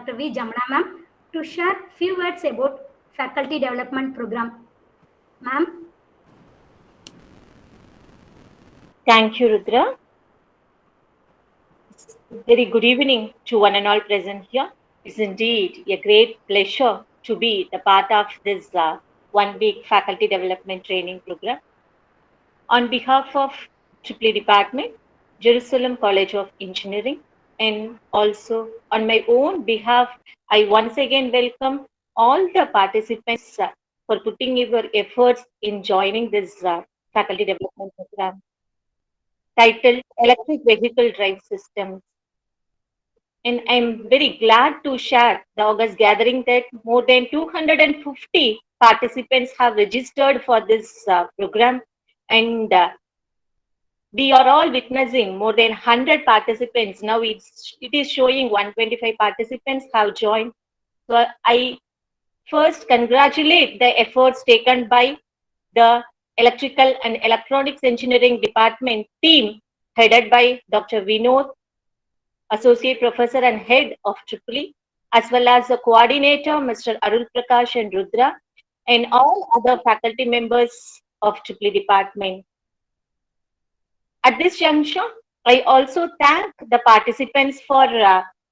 Dr. V. Jamana ma'am to share few words about faculty development program. Ma'am. Thank you, Rudra. Very good evening to one and all present here. It's indeed a great pleasure to be the part of this 1 week faculty development training program. On behalf of IEEE Department, Jerusalem College of Engineering, and also on my own behalf, I once again welcome all the participants for putting your efforts in joining this faculty development program titled Electric Vehicle Drive Systems. And I'm very glad to share the August gathering that more than 250 participants have registered for this program. And we are all witnessing more than 100 participants. Now it is showing 125 participants have joined. So I first congratulate the efforts taken by the Electrical and Electronics Engineering Department team headed by Dr. Vinod, Associate Professor and Head of IEEE, as well as the coordinator, Mr. Arul Prakash and Rudra, and all other faculty members of IEEE Department. At this juncture, I also thank the participants for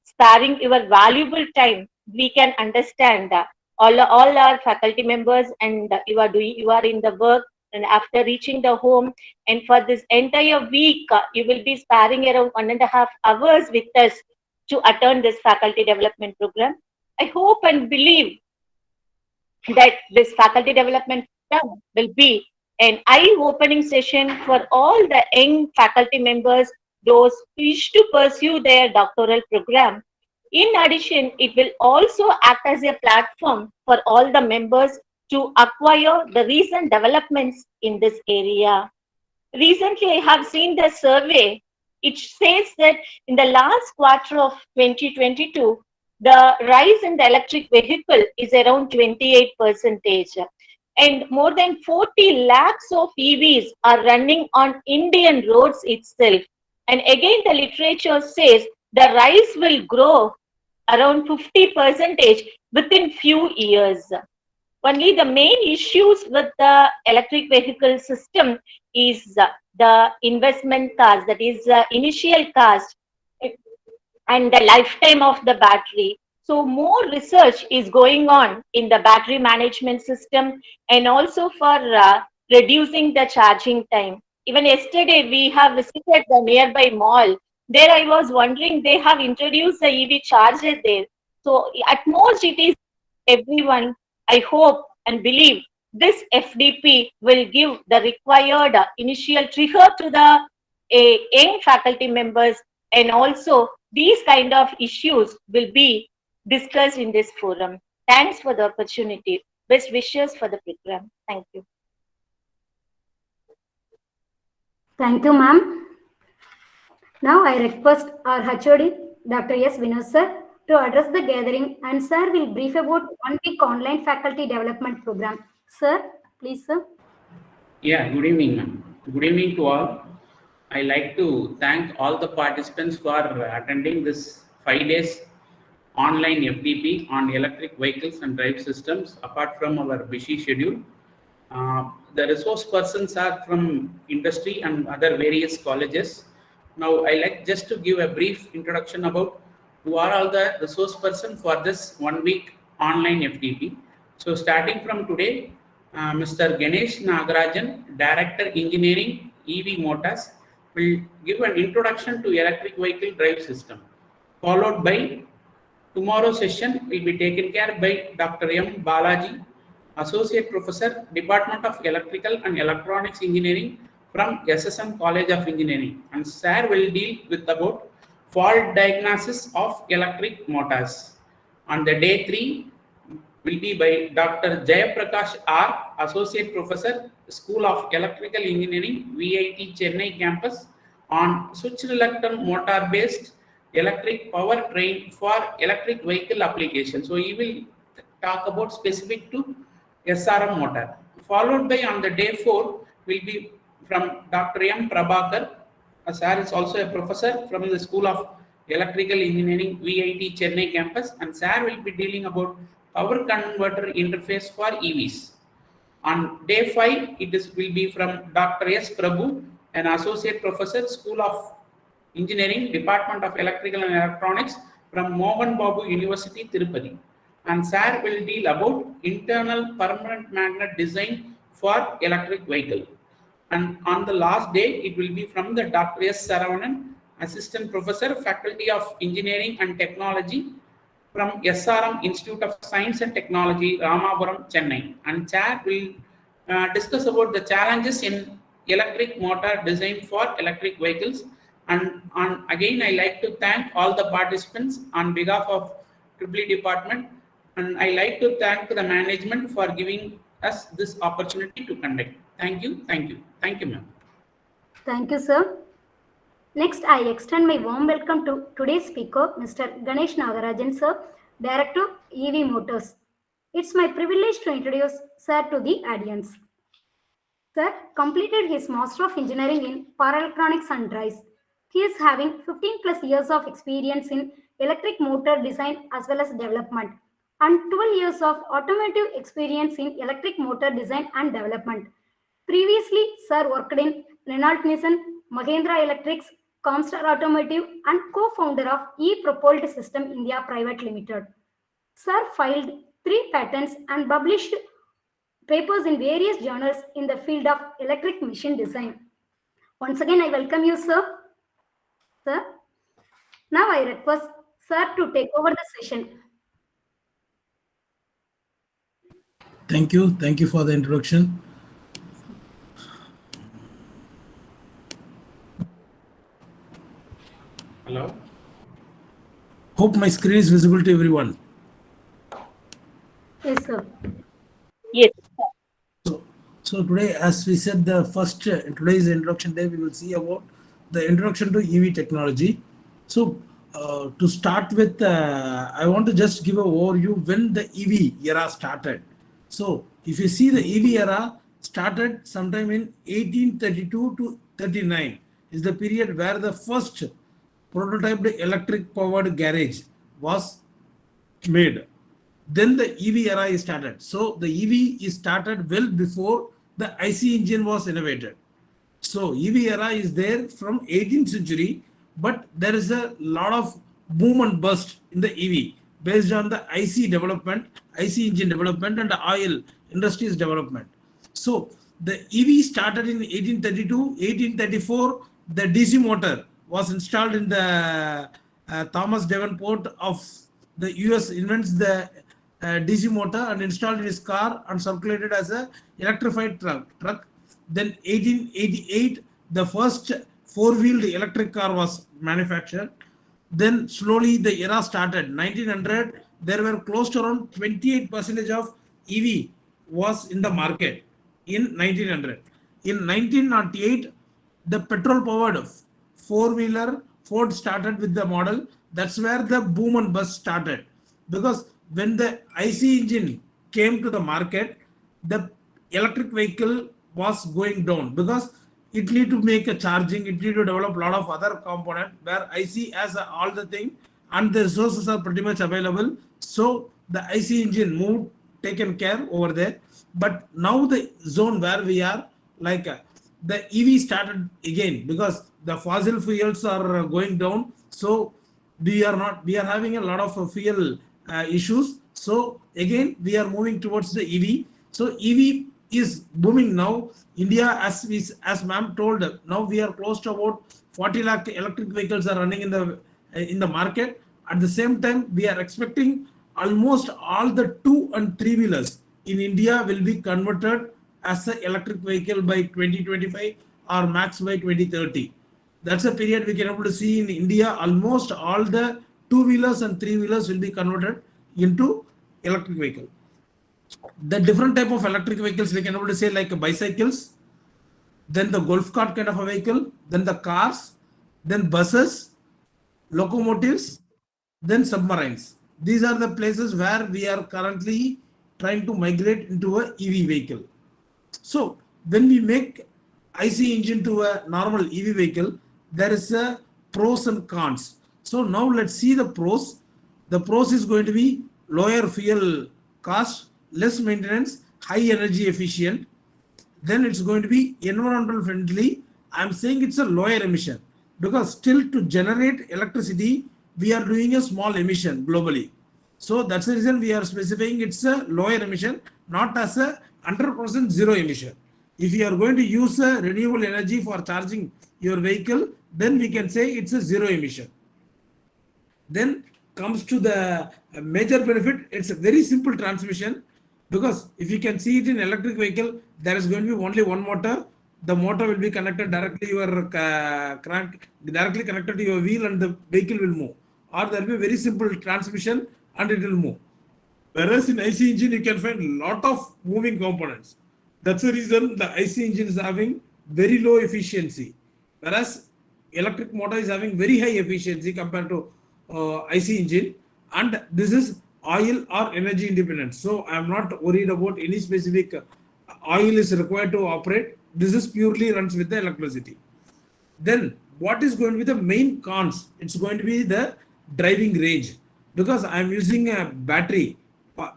sparing your valuable time. We can understand that all our faculty members and you are in the work, and after reaching the home, and for this entire week, you will be sparing around 1.5 hours with us to attend this faculty development program. I hope and believe that this faculty development program will be an eye-opening session for all the young faculty members, those who wish to pursue their doctoral program. In addition, it will also act as a platform for all the members to acquire the recent developments in this area. Recently, I have seen the survey. It says that in the last quarter of 2022, the rise in the electric vehicle is around 28%. And more than 40 lakhs of EVs are running on Indian roads itself. And again, the literature says the rise will grow around 50% within few years. Only the main issues with the electric vehicle system is the investment cost, that is initial cost, and the lifetime of the battery. So more research is going on in the battery management system and also for reducing the charging time. Even yesterday we have visited the nearby mall. There I was wondering, they have introduced the EV charger there. So at most it is everyone. I hope and believe this FDP will give the required initial trigger to the young faculty members, and also these kind of issues will be discussed in this forum. Thanks for the opportunity. Best wishes for the program. Thank you. Thank you, ma'am. Now I request our HOD, Dr. S.VINOD sir, to address the gathering, and sir will brief about 1 week online faculty development program. Sir, please, sir. Yeah, good evening, ma'am. Good evening to all. I like to thank all the participants for attending this 5 days online FDP on electric vehicles and drive systems apart from our busy schedule. The resource persons are from industry and other various colleges. Now, I like just to give a brief introduction about who are all the resource persons for this 1 week online FDP. So, starting from today, Mr. Ganesh Nagarajan, Director Engineering EV Motors, will give an introduction to electric vehicle drive system, followed by tomorrow's session will be taken care by Dr. M. Balaji, Associate Professor, Department of Electrical and Electronics Engineering from SSM College of Engineering, and sir will deal with about fault diagnosis of electric motors. On the day 3 will be by Dr. Jayaprakash R, Associate Professor, School of Electrical Engineering, VIT Chennai campus, on switch reluctant motor based electric power train for electric vehicle application. So he will talk about specific to SRM motor. Followed by on the day 4 will be from Dr. M. Prabhakar. Sir is also a professor from the School of Electrical Engineering VIT Chennai campus, and sir will be dealing about power converter interface for EVs. On day 5, will be from Dr. S. Prabhu, an associate professor, School of Engineering, Department of Electrical and Electronics from Mohan Babu University, Tirupati. And sir will deal about internal permanent magnet design for electric vehicle. And on the last day, it will be from the Dr. S. Saravanan, Assistant Professor, Faculty of Engineering and Technology from SRM Institute of Science and Technology, Ramapuram, Chennai. And chair will discuss about the challenges in electric motor design for electric vehicles. And again, I like to thank all the participants on behalf of EEE department. And I like to thank the management for giving us this opportunity to conduct. Thank you, thank you, thank you, ma'am. Thank you, sir. Next, I extend my warm welcome to today's speaker, Mr. Ganesh Nagarajan, sir, Director, EV Motors. It's my privilege to introduce sir to the audience. Sir completed his Master of Engineering in Power Electronics and Drives. He is having 15 plus years of experience in electric motor design as well as development and 12 years of automotive experience in electric motor design and development. Previously, Sir worked in Renault Nissan, Mahindra Electrics, Comstar Automotive, and co-founder of E-Propelled System India Private Limited. Sir filed 3 patents and published papers in various journals in the field of electric machine design. Once again, I welcome you, sir. Sir, now I request Sir to take over the session. Thank you for the introduction. Hello. Hope my screen is visible to everyone. Yes, sir. Yes. So today, as we said, the first today's introduction day, we will see about the introduction to EV technology. So to start with, I want to just give an overview when the EV era started. So if you see the EV era started sometime in 1832 to 39 is the period where the first prototyped electric powered garage was made. Then the EV era is started. So the EV is started well before the IC engine was innovated. So EV era is there from 18th century, but there is a lot of boom and bust in the EV based on the IC development, IC engine development, and the oil industries development. So the EV started in 1832, 1834. The DC motor was installed in the Thomas Davenport of the US invents the DC motor and installed in his car and circulated as a electrified truck. Then 1888, the first four-wheeled electric car was manufactured. Then slowly the era started. 1900, there were close to around 28% of EV was in the market in 1900. In 1908, the petrol-powered four-wheeler Ford started with the model. That's where the boom and bust started. Because when the IC engine came to the market, the electric vehicle was going down because it need to make a charging, it need to develop a lot of other component where IC has all the thing and the resources are pretty much available. So the IC engine moved, taken care over there. But now the zone where we are, like the EV started again because the fossil fuels are going down. So we are having a lot of fuel issues. So again, we are moving towards the EV. So EV is booming now. India, as ma'am told, now we are close to about 40 lakh electric vehicles are running in the market. At the same time, we are expecting almost all the 2 and 3 wheelers in India will be converted as an electric vehicle by 2025 or max by 2030. That's a period we can able to see in India. Almost all the 2-wheelers and 3-wheelers will be converted into electric vehicle. The different type of electric vehicles we can able to say like bicycles, then the golf cart kind of a vehicle, then the cars, then buses, locomotives, then submarines. These are the places where we are currently trying to migrate into a EV vehicle. So when we make IC engine to a normal EV vehicle, there is a pros and cons. So now let's see the pros. The pros is going to be lower fuel cost, less maintenance, high energy efficient. Then it's going to be environmental friendly. I'm saying it's a lower emission because still to generate electricity, we are doing a small emission globally. So that's the reason we are specifying it's a lower emission, not as a 100% zero emission. If you are going to use a renewable energy for charging your vehicle, then we can say it's a zero emission. Then comes to the major benefit, it's a very simple transmission, because if you can see it in electric vehicle, there is going to be only one motor. The motor will be connected directly your crank, directly connected to your wheel, and the vehicle will move, or there will be very simple transmission and it will move. Whereas in IC engine, you can find a lot of moving components. That's the reason the IC engine is having very low efficiency, whereas electric motor is having very high efficiency compared to IC engine, and this is oil or energy independent. So I am not worried about any specific oil is required to operate. This is purely runs with the electricity. Then what is going to be the main cons? It's going to be the driving range, because I am using a battery.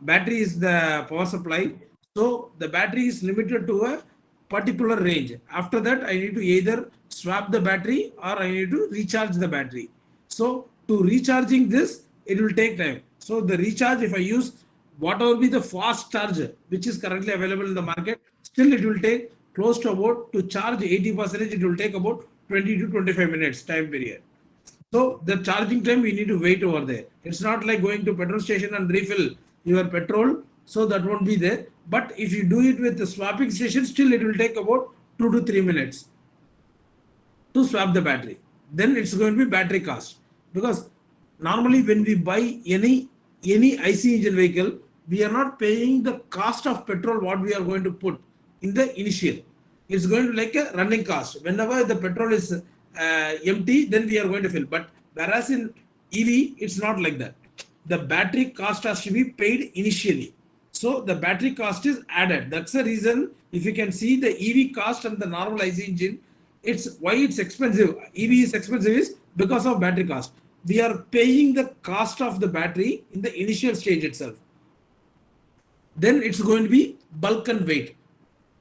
Battery is the power supply, so the battery is limited to a particular range. After that, I need to either swap the battery or I need to recharge the battery. So to recharging this, it will take time. So the recharge, if I use whatever be the fast charger which is currently available in the market, still it will take close to about, to charge 80%, it will take about 20 to 25 minutes time period. So the charging time we need to wait over there. It's not like going to petrol station and refill your petrol, so that won't be there. But if you do it with the swapping station, still it will take about 2 to 3 minutes to swap the battery. Then it's going to be battery cost, because normally when we buy any IC engine vehicle, we are not paying the cost of petrol what we are going to put in the initial. It's going to be like a running cost. Whenever the petrol is empty, then we are going to fill. But whereas in EV, it's not like that. The battery cost has to be paid initially. So the battery cost is added. That's the reason, if you can see the EV cost and the normal IC engine, it's why it's expensive. EV is expensive is because of battery cost. We are paying the cost of the battery in the initial stage itself. Then it's going to be bulk and weight.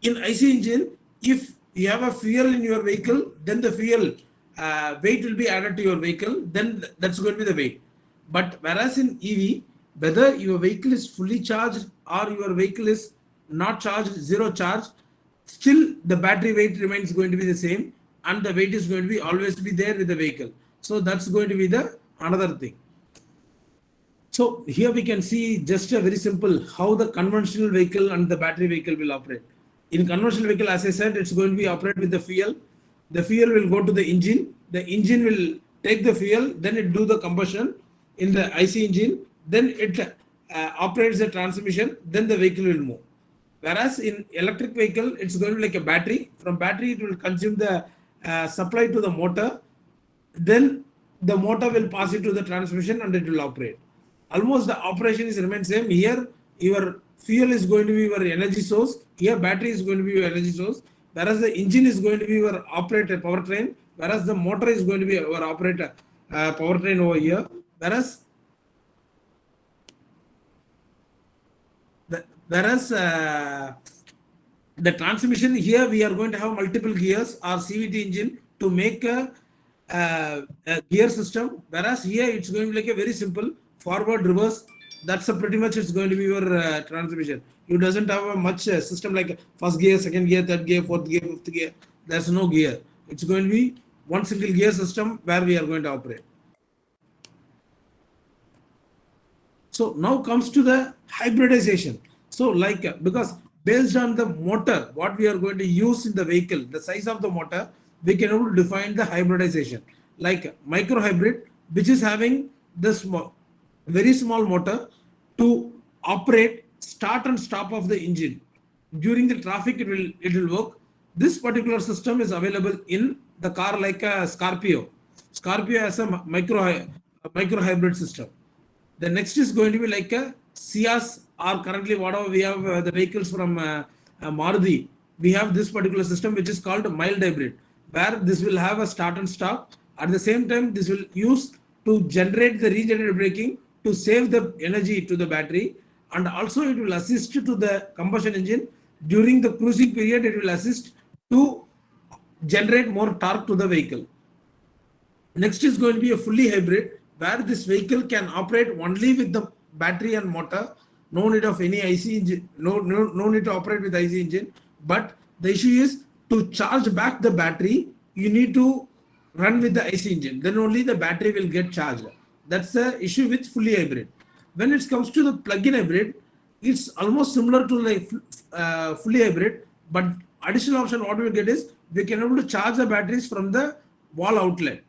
In IC engine, if you have a fuel in your vehicle, then the fuel weight will be added to your vehicle, then that's going to be the weight. But whereas in EV, whether your vehicle is fully charged or your vehicle is not charged, zero charge, still the battery weight remains going to be the same, and the weight is going to be always be there with the vehicle. So that's going to be the another thing. So here we can see just a very simple how the conventional vehicle and the battery vehicle will operate. In conventional vehicle, as I said, it's going to be operate with the fuel. The fuel will go to the engine. The engine will take the fuel, then it do the combustion in the IC engine. Then it operates the transmission. Then the vehicle will move. Whereas in electric vehicle, it's going to be like a battery. From battery, it will consume the supply to the motor. Then the motor will pass it to the transmission and it will operate. Almost the operation is remain same. Here, your fuel is going to be your energy source. Here, battery is going to be your energy source. Whereas the engine is going to be your operator powertrain. Whereas the motor is going to be your operator powertrain over here. Whereas the transmission here, we are going to have multiple gears or CVT engine to make a gear system. Whereas here it's going to be like a very simple forward, reverse. That's pretty much it's going to be your transmission. You doesn't have a much system like first gear, second gear, third gear, fourth gear, fifth gear. There's no gear. It's going to be one single gear system where we are going to operate. So now comes to the hybridization. So like, because based on the motor, what we are going to use in the vehicle, the size of the motor, we can able to define the hybridization. Like micro hybrid, which is having this very small motor to operate start and stop of the engine. During the traffic, it will work. This particular system is available in the car like a Scorpio. Scorpio has a micro hybrid system. The next is going to be like a Ciaz, or currently whatever we have the vehicles from Maruti. We have this particular system which is called mild hybrid, where this will have a start and stop. At the same time, this will use to generate the regenerative braking, to save the energy to the battery, and also it will assist to the combustion engine. During the cruising period, it will assist to generate more torque to the vehicle. Next is going to be a fully hybrid, where this vehicle can operate only with the battery and motor. No need of any IC engine, no need to operate with IC engine. But the issue is to charge back the battery, you need to run with the IC engine. Then only the battery will get charged. That's the issue with fully hybrid. When it comes to the plug-in hybrid, it's almost similar to like fully hybrid, but additional option what we get is we can able to charge the batteries from the wall outlet.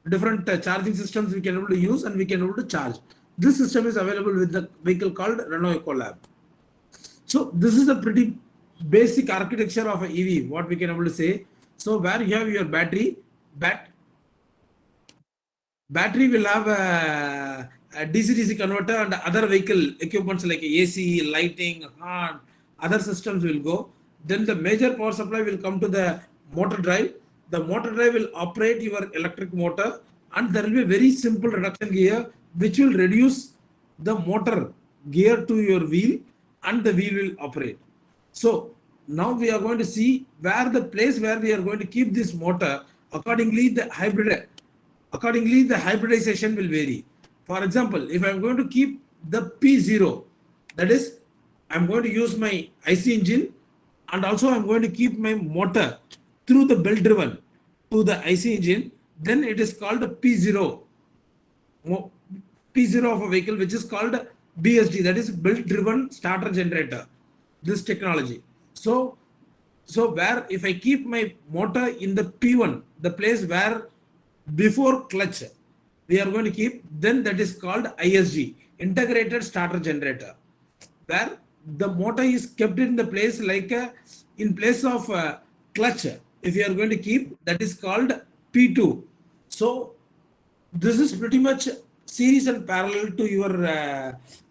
Different charging systems we can able to use, and we can able to charge. This system is available with the vehicle called Renault Ecolab. So this is a pretty basic architecture of an EV, what we can able to say. So where you have your battery will have a DC-DC converter and other vehicle equipments like AC, lighting, horn, other systems will go. Then the major power supply will come to the motor drive. The motor drive will operate your electric motor, and there will be a very simple reduction gear which will reduce the motor gear to your wheel, and the wheel will operate. So now we are going to see where the place where we are going to keep this motor. Accordingly the hybridization will vary. For example, if I am going to keep the P0, that is, I am going to use my IC engine, and also I am going to keep my motor through the belt driven to the IC engine, then it is called a P0 of a vehicle, which is called BSD, that is belt driven starter generator, this technology. So where if I keep my motor in the P1, the place where before clutch we are going to keep, then that is called ISG, integrated starter generator, where the motor is kept in the place like in place of clutch. If you are going to keep, that is called P2. So this is pretty much series and parallel to your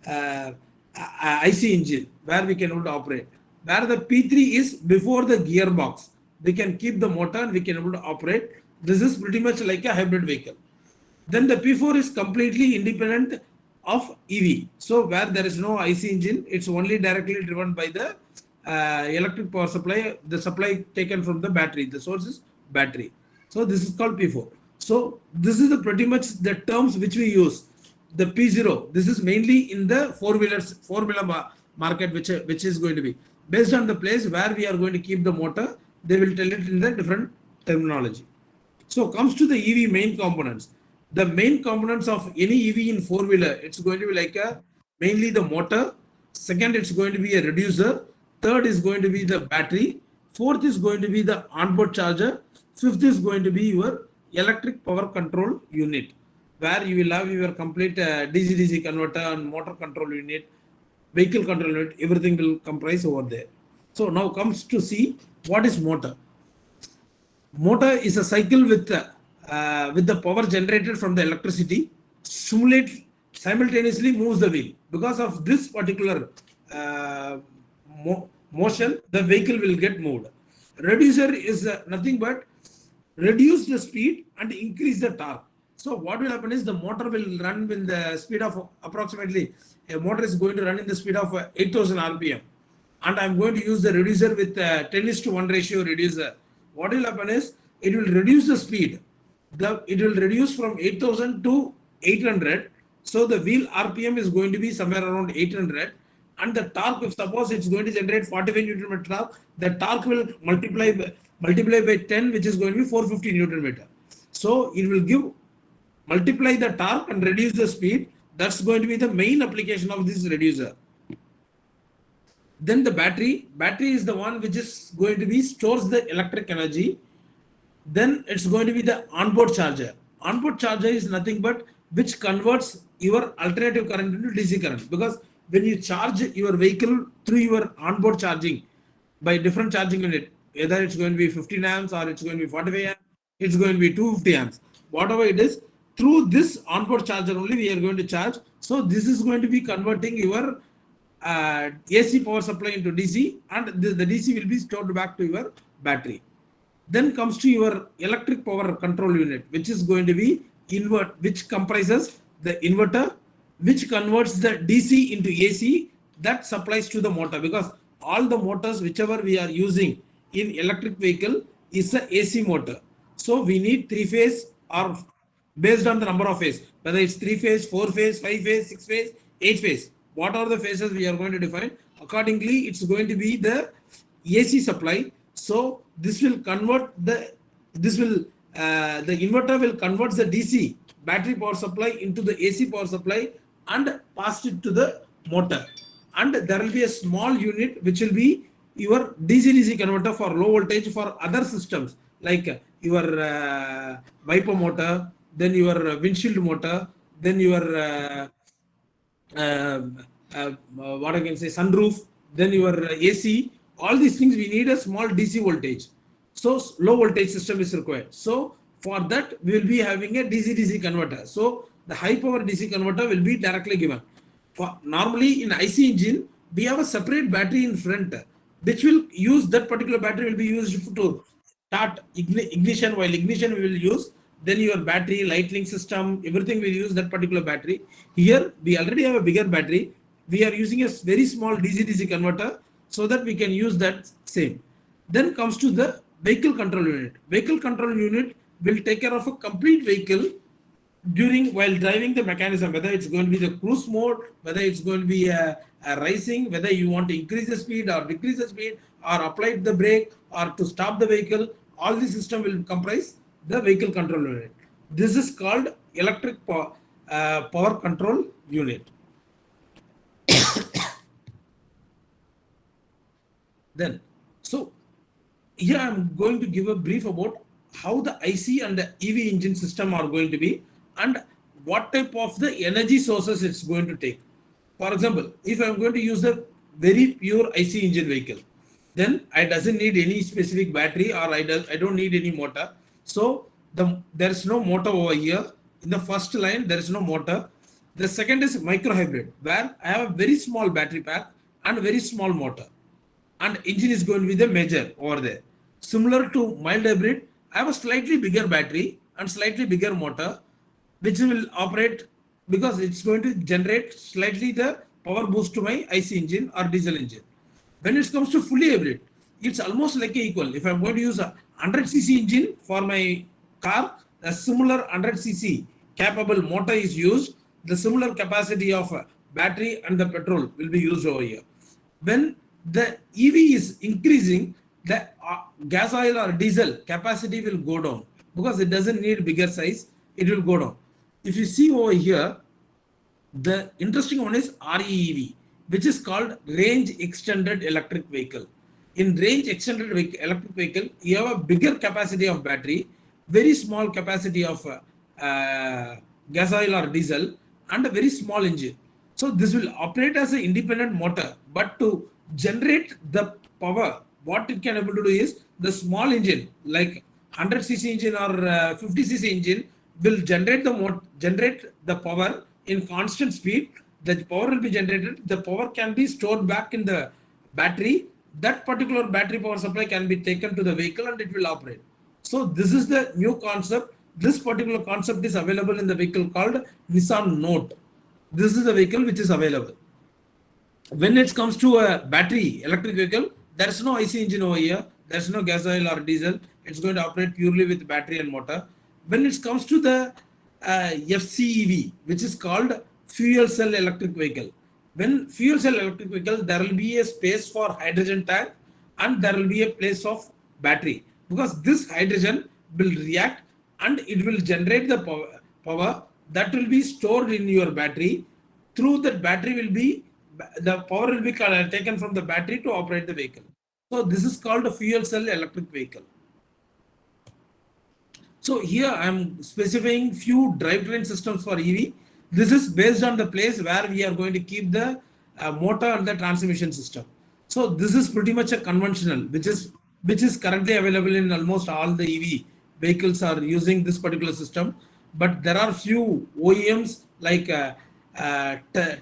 IC engine, where we can able to operate. Where the P3 is before the gearbox, we can keep the motor and we can able to operate. This is pretty much like a hybrid vehicle. Then the P4 is completely independent of EV. So where there is no IC engine, it's only directly driven by the electric power supply, the supply taken from the battery. The source is battery. So this is called P4. So this is the pretty much the terms which we use. The P0, this is mainly in the four-wheeler market, which is going to be based on the place where we are going to keep the motor. They will tell it in the different terminology. So comes to the EV main components. The main components of any EV in four-wheeler, it's going to be like mainly the motor. Second, it's going to be a reducer. Third is going to be the battery. Fourth is going to be the onboard charger. Fifth is going to be your electric power control unit, where you will have your complete DC-DC converter and motor control unit, vehicle control unit, everything will comprise over there. So now comes to see what is motor. Motor is a cycle with the power generated from the electricity, simultaneously moves the wheel. Because of this particular motion, the vehicle will get moved. Reducer is nothing but reduce the speed and increase the torque. So what will happen is the motor will run with the speed of approximately, a motor is going to run in the speed of 8000 RPM. And I'm going to use the reducer with 10:1 ratio reducer. What will happen is it will reduce the speed. It will reduce from 8000 to 800. So the wheel RPM is going to be somewhere around 800. And the torque, if suppose it's going to generate 45 Newton meter torque, the torque will multiply by 10, which is going to be 450 Newton meter. So it will give, multiply the torque and reduce the speed. That's going to be the main application of this reducer. Then the battery is the one which is going to be stores the electric energy. Then it's going to be the onboard charger. Onboard charger is nothing but which converts your alternative current into DC current, because when you charge your vehicle through your onboard charging by different charging unit, either it's going to be 15 amps or it's going to be 45 amps, it's going to be 250 amps, whatever it is, through this onboard charger only we are going to charge. So this is going to be converting your AC power supply into DC, and the DC will be stored back to your battery. Then comes to your electric power control unit, which is going to be which comprises the inverter, which converts the DC into AC, that supplies to the motor, because all the motors whichever we are using in electric vehicle is a AC motor. So we need 3-phase or based on the number of phase, whether it's 3-phase, 4-phase, 5-phase, 6-phase, 8-phase. What are the phases we are going to define? Accordingly, it's going to be the AC supply. So this will convert the inverter will convert the DC battery power supply into the AC power supply and pass it to the motor. And there will be a small unit which will be your DC-DC converter for low voltage for other systems like your wiper motor, then your windshield motor, then your what I can say, sunroof, then your AC. All these things we need a small DC voltage. So low voltage system is required. So for that we will be having a DC-DC converter. So the high power DC converter will be directly given. For normally in IC engine we have a separate battery in front, which will use that particular battery will be used to start ignition. While ignition we will use, then your battery, lightning system, everything will use that particular battery. Here we already have a bigger battery. We are using a very small DC-DC converter so that we can use that same. Then comes to the vehicle control unit. Vehicle control unit will take care of a complete vehicle during while driving the mechanism, whether it's going to be the cruise mode, whether it's going to be a rising, whether you want to increase the speed or decrease the speed or apply the brake or to stop the vehicle. All the system will comprise the vehicle control unit. This is called electric power control unit. Then, so here I am going to give a brief about how the IC and the EV engine system are going to be and what type of the energy sources it's going to take. For example, if I am going to use a very pure IC engine vehicle, then I doesn't need any specific battery or I don't need any motor. So there is no motor over here. In the first line, there is no motor. The second is micro hybrid, where I have a very small battery pack and a very small motor. And engine is going to be the major over there. Similar to mild hybrid, I have a slightly bigger battery and slightly bigger motor, which will operate because it's going to generate slightly the power boost to my IC engine or diesel engine. When it comes to fully hybrid, it's almost like equal. If I'm going to use a 100cc engine for my car, a similar 100cc capable motor is used. The similar capacity of battery and the petrol will be used over here. When the EV is increasing, the gas oil or diesel capacity will go down because it doesn't need bigger size, it will go down. If you see over here, the interesting one is REEV, which is called range extended electric vehicle. In range extended electric vehicle, you have a bigger capacity of battery, very small capacity of gas oil or diesel, and a very small engine. So this will operate as an independent motor, but to generate the power, what it can able to do is the small engine like 100cc engine or 50cc engine will generate the power in constant speed. The power will be generated. The power can be stored back in the battery. That particular battery power supply can be taken to the vehicle and it will operate. So this is the new concept. This particular concept is available in the vehicle called Nissan Note. This is the vehicle which is available. When it comes to a battery electric vehicle, there is no IC engine over here. There is no gas oil or diesel. It's going to operate purely with battery and motor. When it comes to the FCEV, which is called fuel cell electric vehicle. When fuel cell electric vehicle, there will be a space for hydrogen tank and there will be a place of battery, because this hydrogen will react and it will generate the power that will be stored in your battery. Through that battery the power will be taken from the battery to operate the vehicle. So this is called a fuel cell electric vehicle. So here I am specifying few drivetrain systems for EV. This is based on the place where we are going to keep the motor and the transmission system. So this is pretty much a conventional, which is currently available in almost all the EV vehicles are using this particular system. But there are few OEMs like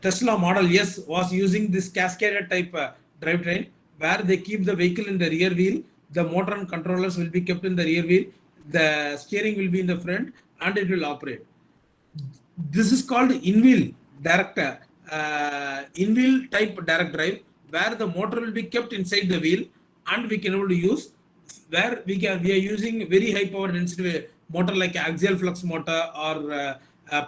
Tesla Model S was using this cascaded type drivetrain, where they keep the vehicle in the rear wheel, the motor and controllers will be kept in the rear wheel, the steering will be in the front and it will operate. This is called in-wheel direct, in-wheel type direct drive, where the motor will be kept inside the wheel, and we can able to use where we are using very high power density motor like axial flux motor or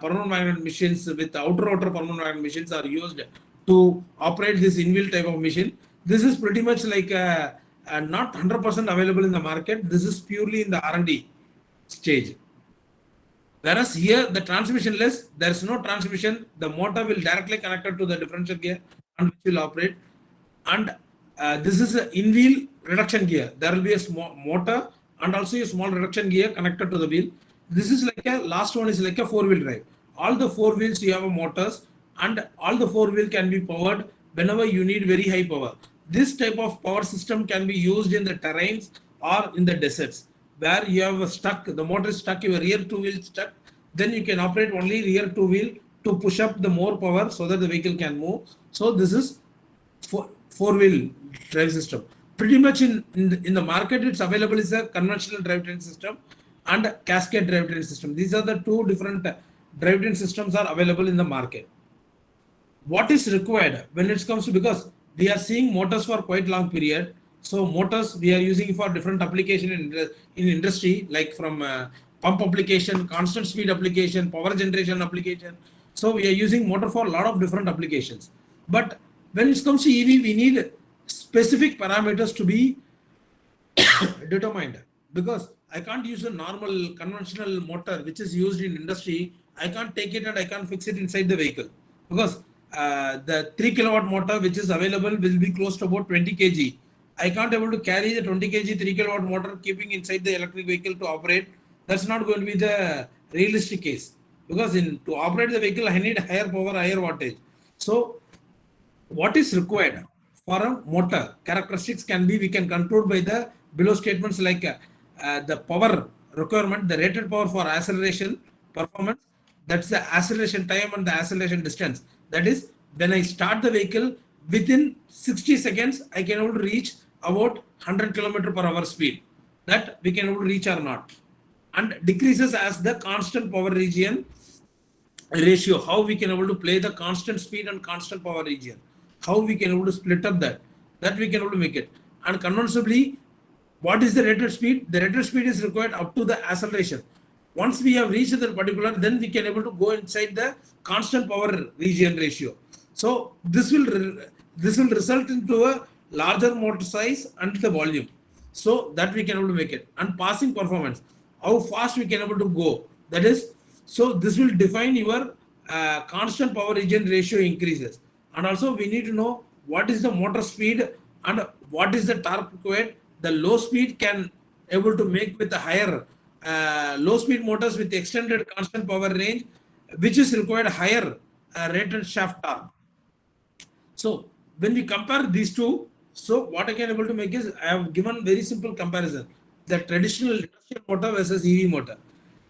permanent magnet machines with outer permanent magnet machines are used to operate this in-wheel type of machine. This is pretty much like not 100% available in the market. This is purely in the R&D stage. Whereas here the transmissionless, there is no transmission. The motor will directly connected to the differential gear and which will operate. And this is an in-wheel reduction gear. There will be a small motor and also a small reduction gear connected to the wheel. This is like a last one is like a four-wheel drive. All the four wheels you have a motors, and all the four wheel can be powered whenever you need very high power. This type of power system can be used in the terrains or in the deserts where you have a stuck, the motor is stuck, your rear two wheel stuck, then you can operate only rear two wheel to push up the more power so that the vehicle can move. So this is four-wheel drive system. Pretty much in the market, it's available is a conventional drivetrain system and cascade drivetrain system. These are the two different drivetrain systems are available in the market. What is required when it comes to, because we are seeing motors for quite long period. So motors we are using for different application in industry, like from pump application, constant speed application, power generation application. So we are using motor for a lot of different applications. But when it comes to EV, we need specific parameters to be determined, because I can't use a normal conventional motor which is used in industry. I can't take it and I can't fix it inside the vehicle, because the 3 kilowatt motor which is available will be close to about 20 kg. I can't able to carry the 20 kg 3 kilowatt motor keeping inside the electric vehicle to operate. That's not going to be the realistic case, because to operate the vehicle I need higher power, higher wattage. So what is required for a motor characteristics can be, we can control by the below statements, like the power requirement, the rated power for acceleration performance, that's the acceleration time and the acceleration distance. That is, when I start the vehicle, within 60 seconds I can able to reach about 100 km per hour speed, that we can able to reach or not, and decreases as the constant power region ratio, how we can able to play the constant speed and constant power region, how we can able to split up that we can able to make it. And conventionally, what is the rated speed? The rated speed is required up to the acceleration. Once we have reached that particular, then we can able to go inside the constant power region ratio. So this will result into a larger motor size and the volume, so that we can able to make it. And passing performance, how fast we can able to go, that is, so this will define your constant power region ratio increases. And also we need to know what is the motor speed and what is the torque required. The low speed can able to make with the higher low speed motors with extended constant power range, which is required higher rated shaft torque. So when we compare these two, so what I can able to make is, I have given very simple comparison, the traditional industrial motor versus EV motor.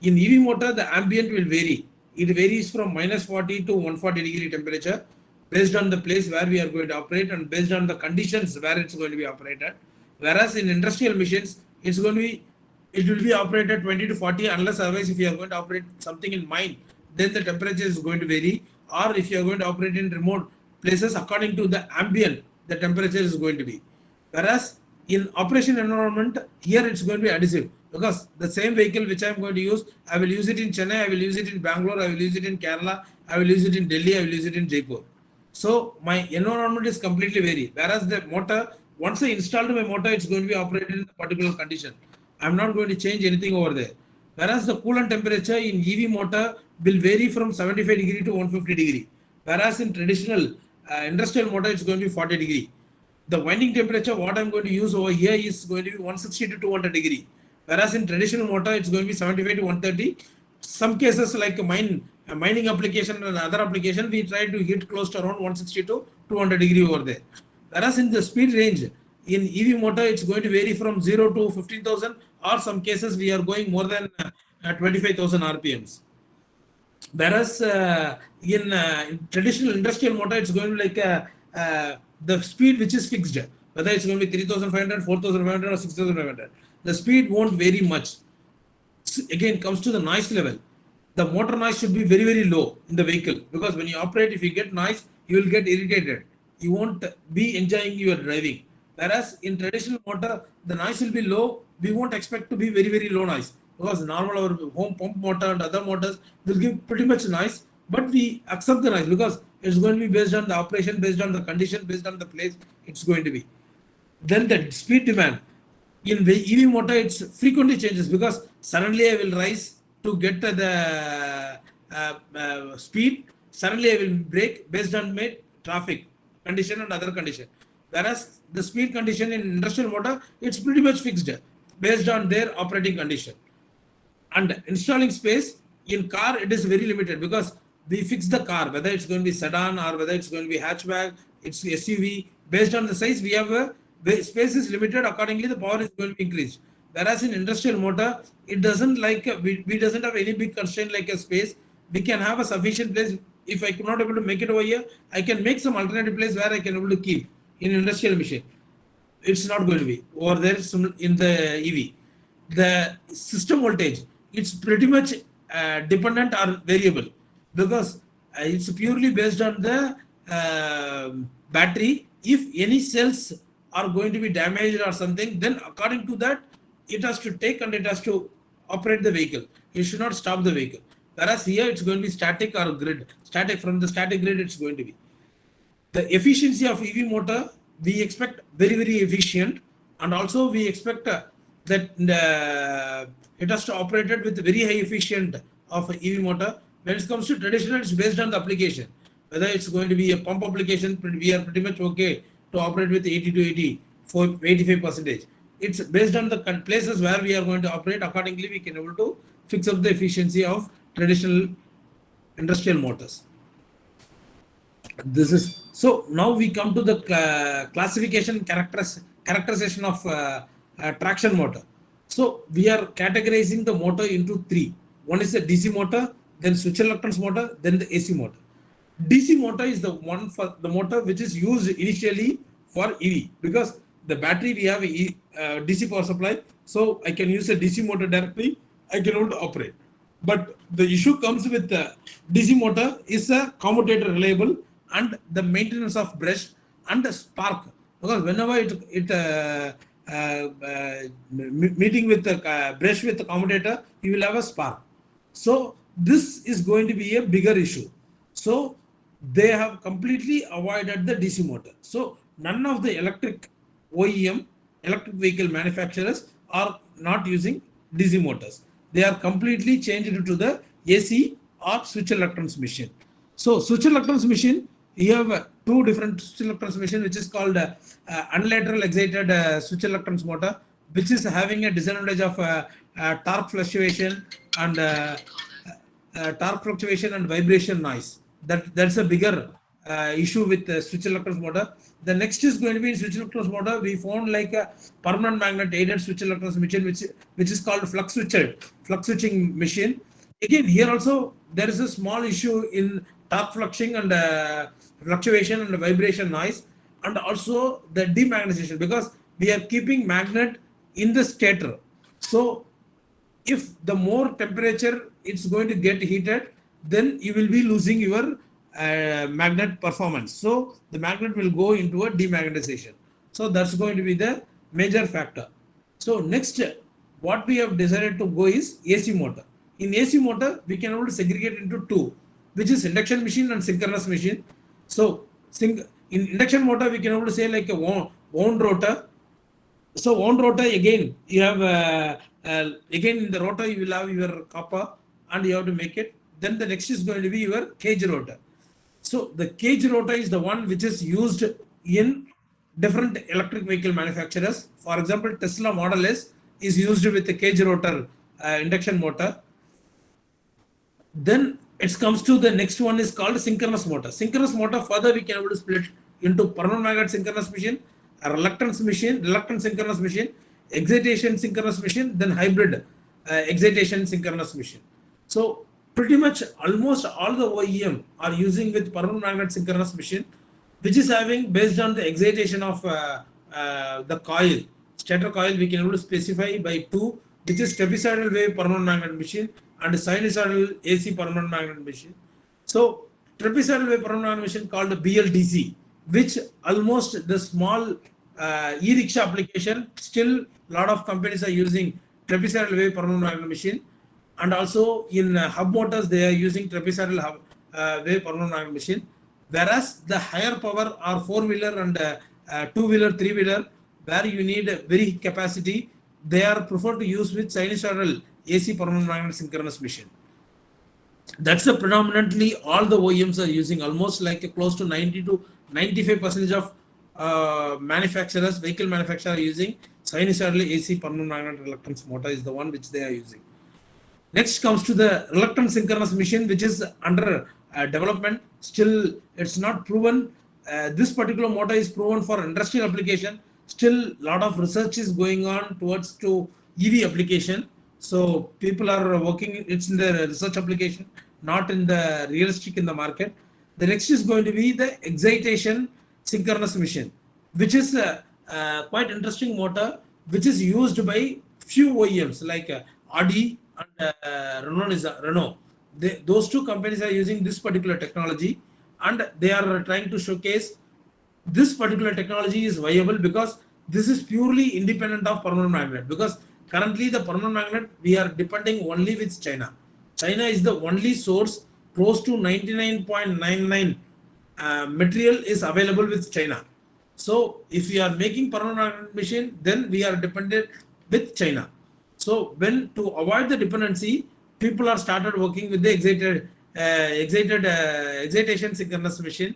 In EV motor, the ambient will vary. It varies from -40 to 140-degree temperature based on the place where we are going to operate and based on the conditions where it's going to be operated. Whereas in industrial machines, it will be operated 20 to 40, unless otherwise if you are going to operate something in mine, then the temperature is going to vary. Or if you are going to operate in remote places, according to the ambient, the temperature is going to be. Whereas in operation environment, here it's going to be additive, because the same vehicle which I am going to use, I will use it in Chennai, I will use it in Bangalore, I will use it in Kerala, I will use it in Delhi, I will use it in Jaipur. So my environment is completely varied. Whereas the motor, once I installed my motor, it's going to be operated in a particular condition. I'm not going to change anything over there. Whereas the coolant temperature in EV motor will vary from 75 degree to 150 degree. Whereas in traditional industrial motor, it's going to be 40 degree. The winding temperature, what I'm going to use over here is going to be 160 to 200 degree. Whereas in traditional motor, it's going to be 75 to 130. Some cases like mining application and other application, we try to hit close to around 160 to 200 degree over there. Whereas in the speed range, in EV motor, it's going to vary from 0 to 15,000, or some cases we are going more than 25,000 RPMs. Whereas in traditional industrial motor, it's going to be like the speed which is fixed, whether it's going to be 3,500, 4,500 or 6,500. The speed won't vary much. Again, comes to the noise level. the motor noise should be very, very low in the vehicle, because when you operate, if you get noise, you will get irritated. You won't be enjoying your driving. Whereas in traditional motor, the noise will be low. We won't expect to be very, very low noise, because normal our home pump motor and other motors will give pretty much noise, but we accept the noise because it's going to be based on the operation, based on the condition, based on the place it's going to be. Then the speed demand in the EV motor, it's frequently changes, because suddenly I will rise to get the speed, suddenly I will brake based on my traffic condition and other condition. Whereas the speed condition in industrial motor, it's pretty much fixed based on their operating condition. And installing space in car, it is very limited, because we fix the car, whether it's going to be sedan or whether it's going to be hatchback, it's SUV. Based on the size, we have a space is limited. Accordingly, the power is going to be increased. Whereas in industrial motor, it doesn't like we doesn't have any big constraint like a space. We can have a sufficient place. If I could not able to make it over here, I can make some alternative place where I can able to keep in industrial machine. It's not going to be over there in the EV. The system voltage, it's pretty much dependent or variable, because it's purely based on the battery. If any cells are going to be damaged or something, then according to that, it has to take and it has to operate the vehicle. You should not stop the vehicle. Whereas here it's going to be static or grid. Static, from the static grid it's going to be. The efficiency of EV motor, we expect very, very efficient, and also we expect that it has to operate with very high efficient of EV motor. When it comes to traditional, it's based on the application. Whether it's going to be a pump application, we are pretty much okay to operate with 80 to 85%. It's based on the places where we are going to operate. Accordingly, we can able to fix up the efficiency of traditional industrial motors. This is so. Now we come to the classification characterization of traction motor. So we are categorizing the motor into three. One is the DC motor, then switch reluctance motor, then the AC motor. DC motor is the one for the motor which is used initially for EV, because the battery we have a DC power supply, so I can use a DC motor directly. I can able to operate. But the issue comes with the DC motor is a commutator reliable and the maintenance of brush and the spark, because whenever meeting with the brush with the commutator, you will have a spark. So this is going to be a bigger issue. So they have completely avoided the DC motor. So none of the electric OEM, electric vehicle manufacturers, are not using DC motors. They are completely changed to the AC or switch reluctance machine. So switch reluctance machine, you have two different switch reluctance machine, which is called unilateral excited switch reluctance motor, which is having a disadvantage of torque fluctuation and vibration noise. That's a bigger issue with the switch reluctance motor. The next is going to be in switch reluctance motor. We found like a permanent magnet aided switch reluctance machine, which is called flux switching machine. Again, here also there is a small issue in torque fluxing and fluctuation and vibration noise, and also the demagnetization, because we are keeping magnet in the stator. So if the more temperature it's going to get heated, then you will be losing your magnet performance. So the magnet will go into a demagnetization. So that's going to be the major factor. So next, what we have decided to go is AC motor. In AC motor, we can only segregate into two, which is induction machine and synchronous machine. So in induction motor, we can only say like a wound rotor. So wound rotor, again, you have again in the rotor you will have your copper and you have to make it. Then the next is going to be your cage rotor. So the cage rotor is the one which is used in different electric vehicle manufacturers. For example, Tesla Model S is used with the cage rotor induction motor. Then it comes to the next one is called synchronous motor. Synchronous motor, further we can able to split into permanent magnet synchronous machine, a reluctant synchronous machine, excitation synchronous machine, then hybrid excitation synchronous machine. So pretty much almost all the OEM are using with permanent magnet synchronous machine, which is having based on the excitation of the coil, stator coil, we can able to specify by 2, which is trapezoidal wave permanent magnet machine, and sinusoidal AC permanent magnet machine. So trapezoidal wave permanent magnet machine called BLDC, which almost the small e-rickshaw application, still lot of companies are using trapezoidal wave permanent magnet machine, and also in hub motors they are using trapezoidal wave permanent magnet machine. Whereas the higher power are four-wheeler and two-wheeler, three-wheeler, where you need a very capacity, they are preferred to use with sinusoidal AC permanent magnet synchronous machine. That's the predominantly all the OEMs are using, almost like a close to 90 to 95% of manufacturers, vehicle manufacturers are using sinusoidal AC permanent magnet reluctance motor is the one which they are using. Next comes to the reluctant synchronous machine, which is under development. Still, it's not proven. This particular motor is proven for industrial application. Still, lot of research is going on towards to EV application. So people are working. It's in the research application, not in the realistic in the market. The next is going to be the excitation synchronous machine, which is a quite interesting motor, which is used by few OEMs like Audi and Renault. Those two companies are using this particular technology, and they are trying to showcase this particular technology is viable because this is purely independent of permanent magnet. Because currently the permanent magnet we are depending only with China. China is the only source. Close to 99.99 material is available with China. So if we are making permanent magnet machine, then we are dependent with China. So when to avoid the dependency, people are started working with the excitation synchronous machine.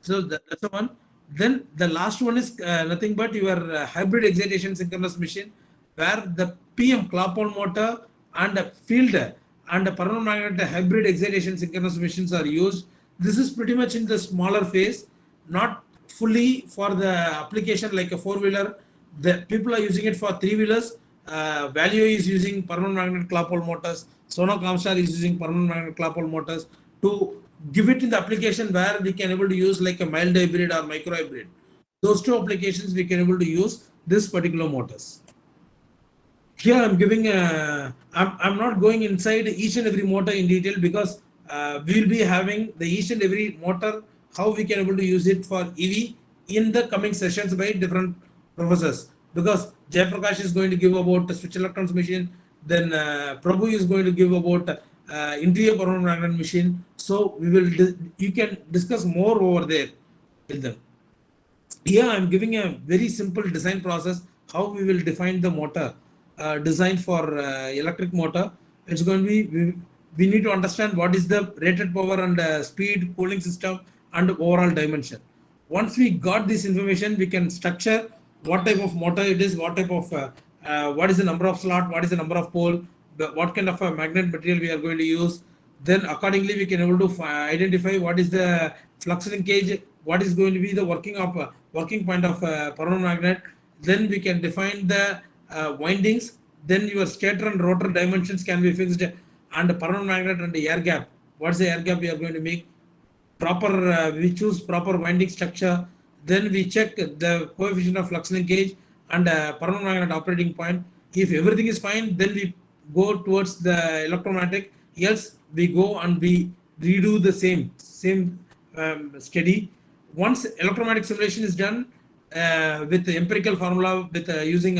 So that's the one. Then the last one is nothing but your hybrid excitation synchronous machine, where the PM clap-on motor and a field and a permanent magnet hybrid excitation synchronous machines are used. This is pretty much in the smaller phase, not fully for the application like a four-wheeler. The people are using it for three-wheelers. Value is using permanent magnet clap-on motors. Sono Comstar is using permanent magnet clap-on motors to give it in the application where we can able to use like a mild hybrid or micro hybrid. Those two applications we can able to use this particular motors. Here I'm giving I'm not going inside each and every motor in detail because we will be having the each and every motor, how we can able to use it for EV in the coming sessions by different professors. Because Jayaprakash is going to give about the switch electrons machine, then Prabhu is going to give about interior permanent magnet machine. So we will you can discuss more over there with them. Here I am giving a very simple design process how we will define the motor design for electric motor. It's going to be we need to understand what is the rated power and speed, cooling system and overall dimension. Once we got this information, we can structure what type of motor it is, what type of what is the number of slot, what is the number of pole, what kind of a magnet material we are going to use. Then accordingly we can able to identify what is the flux linkage, what is going to be the working point of permanent magnet. Then we can define the windings. Then your stator and rotor dimensions can be fixed, and the permanent magnet and the air gap. What is the air gap we are going to make? Proper we choose proper winding structure. Then we check the coefficient of flux linkage and permanent magnet operating point. If everything is fine, then we go towards the electromagnetic. Else we go and we redo the same study. Once electromagnetic simulation is done with the empirical formula with using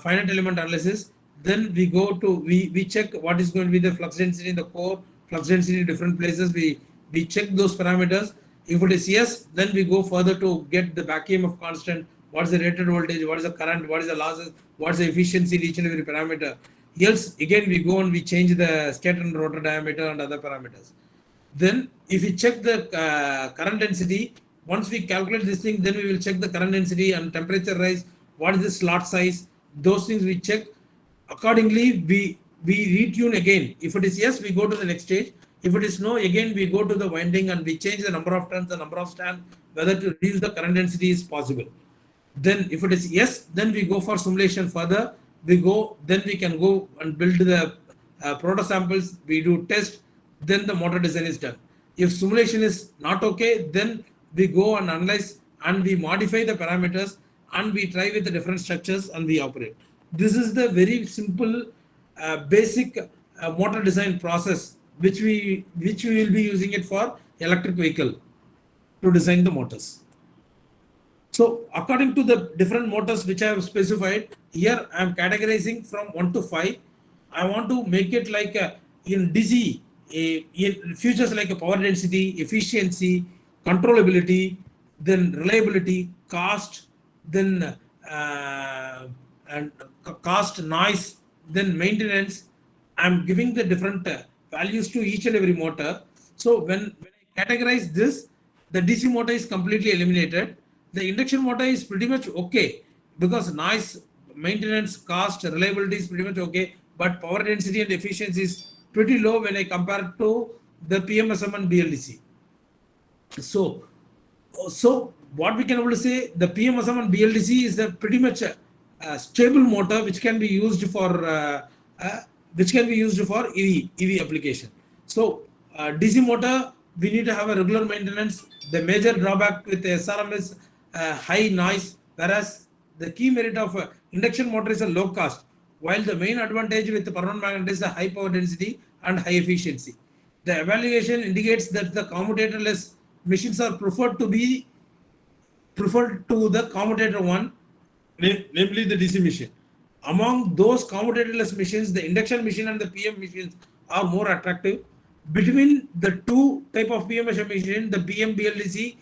finite element analysis, then we go to we check what is going to be the flux density in the core, flux density in different places. We check those parameters. If it is yes, then we go further to get the back EMF constant, what is the rated voltage, what is the current, what is the losses, what is the efficiency in each and every parameter. Else again we go and we change the stator and rotor diameter and other parameters. Then if we check the current density, once we calculate this thing, then we will check the current density and temperature rise, what is the slot size, those things we check. Accordingly we retune again. If it is yes, we go to the next stage. If it is no, again we go to the winding and we change the number of turns, the number of stand, whether to reduce the current density is possible. Then if it is yes, then we go for simulation further. Then we can go and build the proto samples, we do test, then the motor design is done. If simulation is not okay, then we go and analyze and we modify the parameters and we try with the different structures and we operate. This is the very simple basic motor design process, which we will be using it for electric vehicle to design the motors. So according to the different motors which I have specified, here I am categorizing from 1 to 5. I want to make it like in DC, in features like a power density, efficiency, controllability, then reliability, cost, then and cost, noise, then maintenance. I'm giving the different values to each and every motor. So when I categorize this, the DC motor is completely eliminated. The induction motor is pretty much okay because noise, maintenance, cost, reliability is pretty much okay, but power density and efficiency is pretty low when I compare to the PMSM and BLDC. So what we can able to say, the PMSM and BLDC is a pretty much a stable motor which can be used for EV application. So DC motor, we need to have a regular maintenance. The major drawback with SRM is high noise, whereas the key merit of induction motor is a low cost, while the main advantage with the permanent magnet is the high power density and high efficiency. The evaluation indicates that the commutatorless machines are preferred to the commutator one, namely the DC machine. Among those commutatorless machines, the induction machine and the PM machines are more attractive. Between the two type of PM machine, the PM BLDC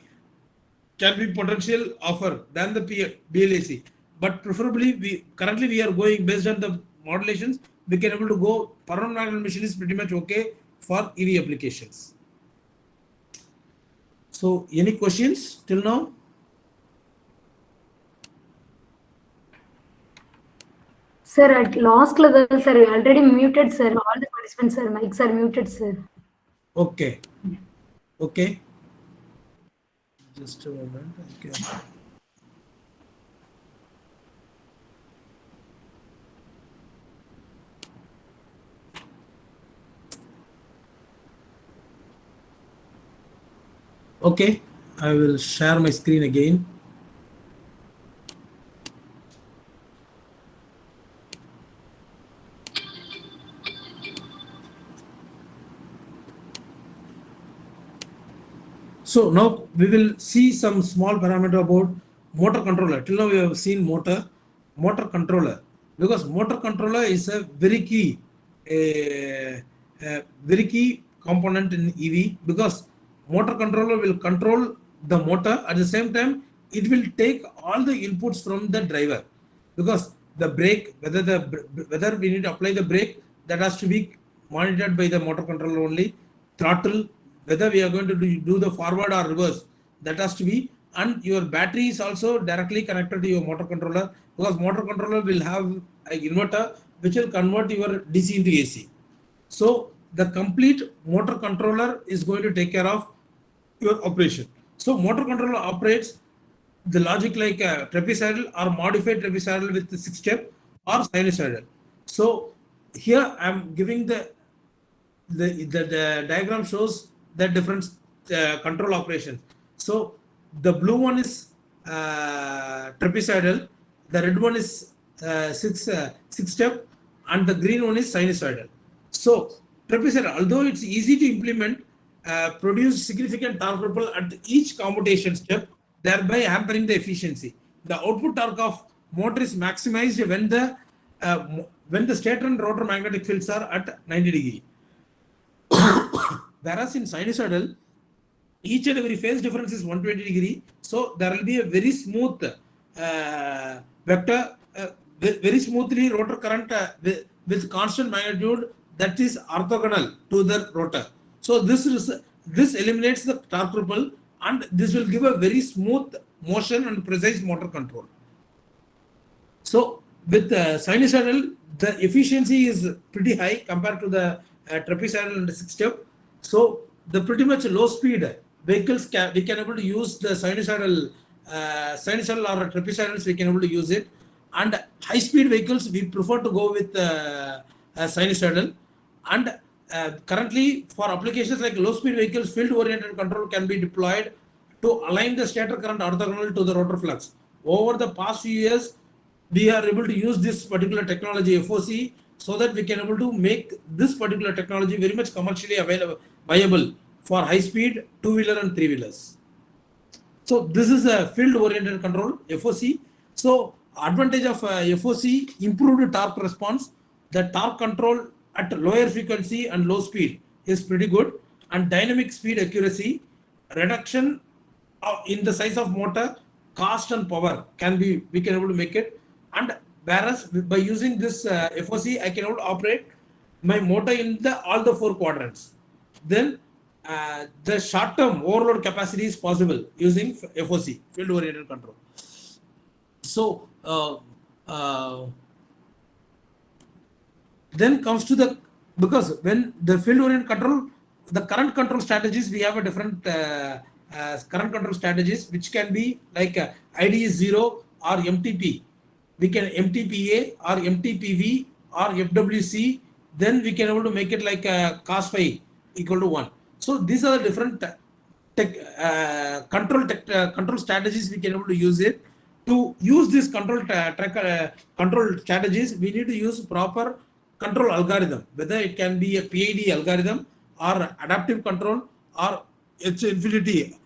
can be potential offer than the BLAC. But preferably, we are going based on the modulations. We can able to go permanent magnet machine is pretty much okay for EV applications. So, any questions till now? Sir, at last level, sir, we already muted, sir. All the participants, sir, mics are muted, sir. Okay. Okay. Just a moment. Okay. Okay, I will share my screen again. So now we will see some small parameter about motor controller. Till now we have seen motor controller, because motor controller is a very key component in EV, because motor controller will control the motor. At the same time, it will take all the inputs from the driver, because the brake, whether we need to apply the brake, that has to be monitored by the motor controller only. Throttle, whether we are going to do the forward or reverse, that has to be. And your battery is also directly connected to your motor controller, because motor controller will have an inverter which will convert your DC into AC. So the complete motor controller is going to take care of your operation. So motor controller operates the logic like trapezoidal or modified trapezoidal with the 6-step or sinusoidal. So here I am giving the diagram shows the different control operations. So the blue one is trapezoidal, the red one is 6-step, and the green one is sinusoidal. So trapezoidal, although it's easy to implement, produce significant torque ripple at each commutation step, thereby hampering the efficiency. The output torque of motor is maximized when the stator and rotor magnetic fields are at 90 degree. Whereas in sinusoidal, each and every phase difference is 120 degree. So there will be a very smooth vector, very smoothly rotor current with constant magnitude that is orthogonal to the rotor. So this eliminates the torque ripple, and this will give a very smooth motion and precise motor control. So with sinusoidal, the efficiency is pretty high compared to the trapezoidal and 6-step. So the pretty much low speed vehicles we can able to use the sinusoidal or trapezoidals, we can able to use it. And high speed vehicles we prefer to go with sinusoidal. And currently for applications like low speed vehicles, field oriented control can be deployed to align the stator current orthogonal to the rotor flux. Over the past few years, we are able to use this particular technology FOC so that we can able to make this particular technology very much commercially viable for high speed two-wheeler and three-wheelers. So this is a field oriented control, FOC. So advantage of FOC, improved torque response. The torque control at lower frequency and low speed is pretty good, and dynamic speed accuracy, reduction in the size of motor, cost and power we can able to make it. And whereas by using this FOC, I can able to operate my motor in all the four quadrants. Then the short-term overload capacity is possible using FOC, field-oriented control. So then comes to because when the field-oriented control, the current control strategies, we have a different current control strategies, which can be like IDE 0 or MTP. We can MTPA or MTPV or FWC. Then we can able to make it like cos phi equal to 1. So these are the different control strategies we can able to use it. To use this control strategies, we need to use proper control algorithm, whether it can be a PID algorithm or adaptive control or H infinity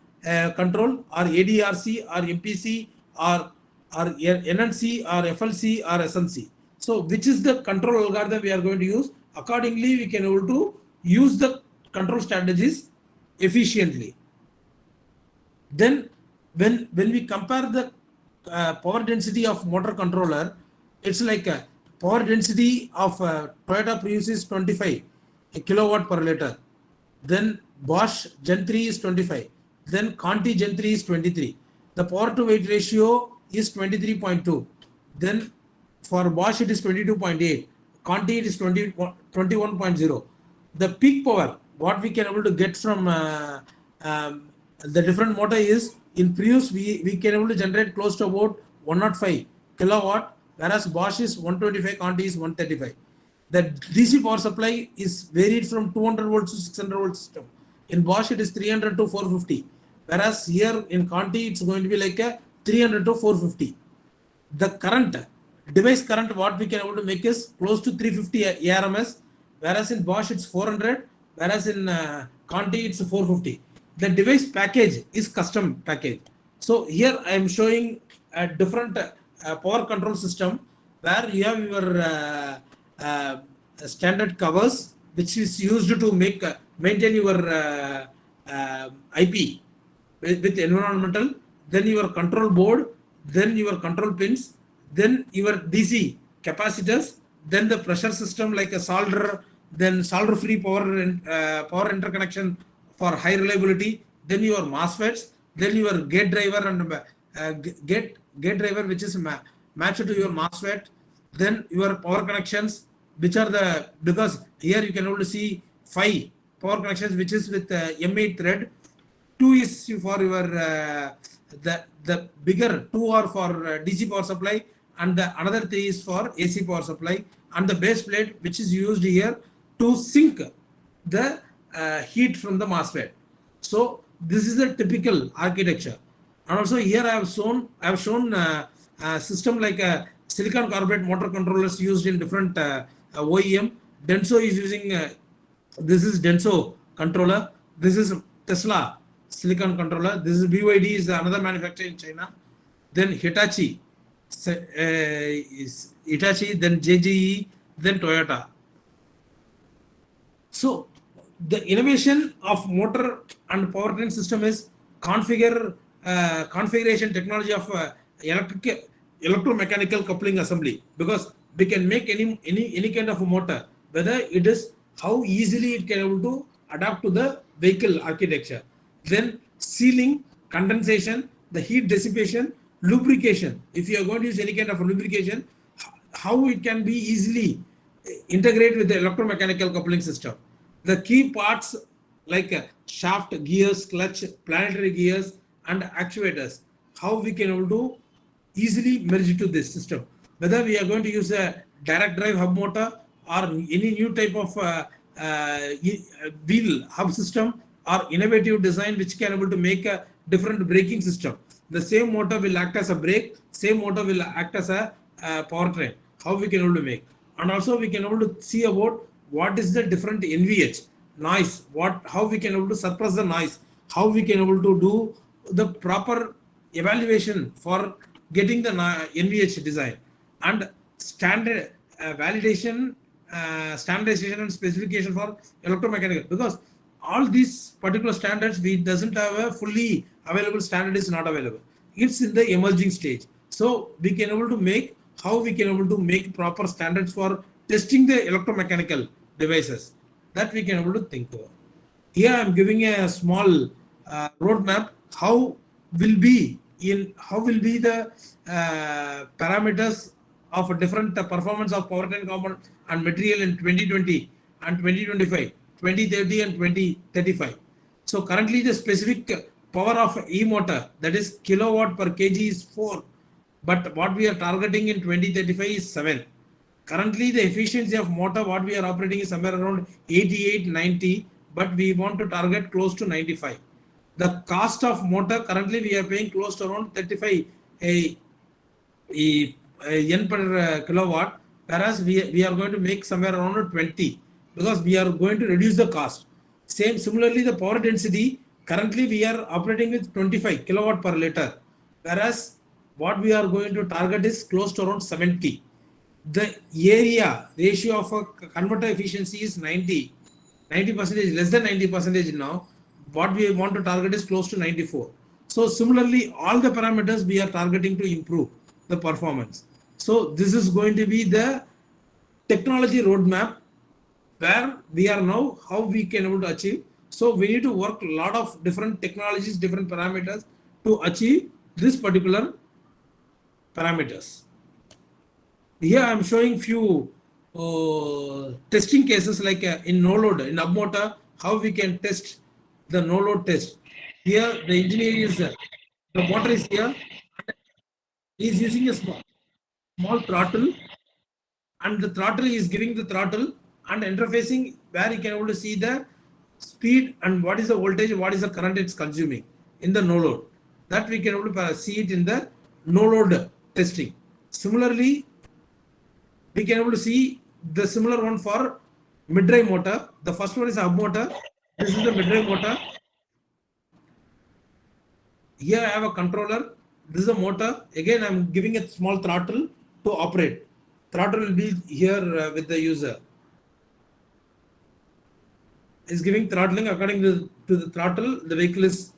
control or ADRC or MPC or NNC or FLC or SNC. So which is the control algorithm we are going to use? Accordingly, we can able to use the control strategies efficiently. Then when we compare the power density of motor controller, it's like a power density of Toyota Prius is 25 kilowatt per liter. Then Bosch Gen 3 is 25. Then Conti Gen 3 is 23. The power to weight ratio is 23.2. Then for Bosch it is 22.8. Conti it is 21.0. The peak power what we can able to get from the different motor is, in Prius we can able to generate close to about 105 kilowatt, whereas Bosch is 125, Conti is 135. The DC power supply is varied from 200 volts to 600 volt system. In Bosch it is 300 to 450, whereas here in Conti it's going to be like a 300 to 450. The current, device current what we can able to make is close to 350 ARMS, whereas in Bosch it's 400, whereas in Conti it's 450. The device package is custom package. So here I am showing a different power control system where you have your standard covers, which is used to maintain your IP with environmental, then your control board, then your control pins, then your DC capacitors, then the pressure system like a solder, then solder free power interconnection for high reliability, then your MOSFETs, then your gate driver and gate driver which is matched to your MOSFET, then your power connections, which are because here you can only see 5 power connections which is with M8 thread. 2 is for your the bigger 2 are for DC power supply, and the another 3 is for AC power supply, and the base plate which is used here to sink the heat from the MOSFET. So this is a typical architecture. And also here I have shown a system like a silicon carbide motor controllers used in different OEM. Denso is using this is Denso controller. This is Tesla silicon controller. This is BYD is another manufacturer in China. Then Hitachi, then JGE, then Toyota. So the innovation of motor and powertrain system is configuration technology of electromechanical coupling assembly, because we can make any kind of a motor, whether it is how easily it can able to adapt to the vehicle architecture. Then sealing, condensation, the heat dissipation, lubrication. If you are going to use any kind of a lubrication, how it can be easily integrate with the electromechanical coupling system. The key parts like shaft, gears, clutch, planetary gears and actuators, how we can able to easily merge to this system. Whether we are going to use a direct drive hub motor or any new type of wheel hub system or innovative design which can able to make a different braking system. The same motor will act as a brake, same motor will act as a powertrain. How we can able to make. and also we can able to see about what is the different NVH noise, how we can able to suppress the noise, how we can able to do the proper evaluation for getting the NVH design, and standard validation, standardization and specification for electromechanical, because all these particular standards we doesn't have a fully available standard, is not available, it's in the emerging stage. So we can able to make, how we can able to make proper standards for testing the electromechanical devices, that we can able to think over. Here I am giving a small roadmap, how will be the parameters of different performance of powertrain component and material in 2020 and 2025, 2030 and 2035. So currently the specific power of e-motor, that is kilowatt per kg, is 4, but what we are targeting in 2035 is 7. Currently the efficiency of motor what we are operating is somewhere around 88-90, but we want to target close to 95. The cost of motor currently we are paying close to around 35 yen per kilowatt, whereas we are going to make somewhere around 20, because we are going to reduce the cost. Similarly, the power density currently we are operating with 25 kilowatt per liter, whereas what we are going to target is close to around 70. The area ratio of a converter efficiency is 90%, less than 90% now. What we want to target is close to 94. So similarly, all the parameters we are targeting to improve the performance. So this is going to be the technology roadmap where we are now, how we can able to achieve. So we need to work a lot of different technologies, different parameters to achieve this particular parameters. Here I am showing few testing cases, like in no load, in hub motor, how we can test the no load test. Here the engineer is, the motor is here, he is using a small throttle, and the throttle is giving the throttle and interfacing, where you can able to see the speed and what is the voltage, what is the current it's consuming in the no load. That we can able to see it in the no load testing. Similarly, we can able to see the similar one for mid-drive motor. The first one is a hub motor. This is the mid-drive motor. Here I have a controller. This is a motor. Again, I am giving a small throttle to operate. Throttle will be here with the user. Is giving throttling according to the throttle. The vehicle is,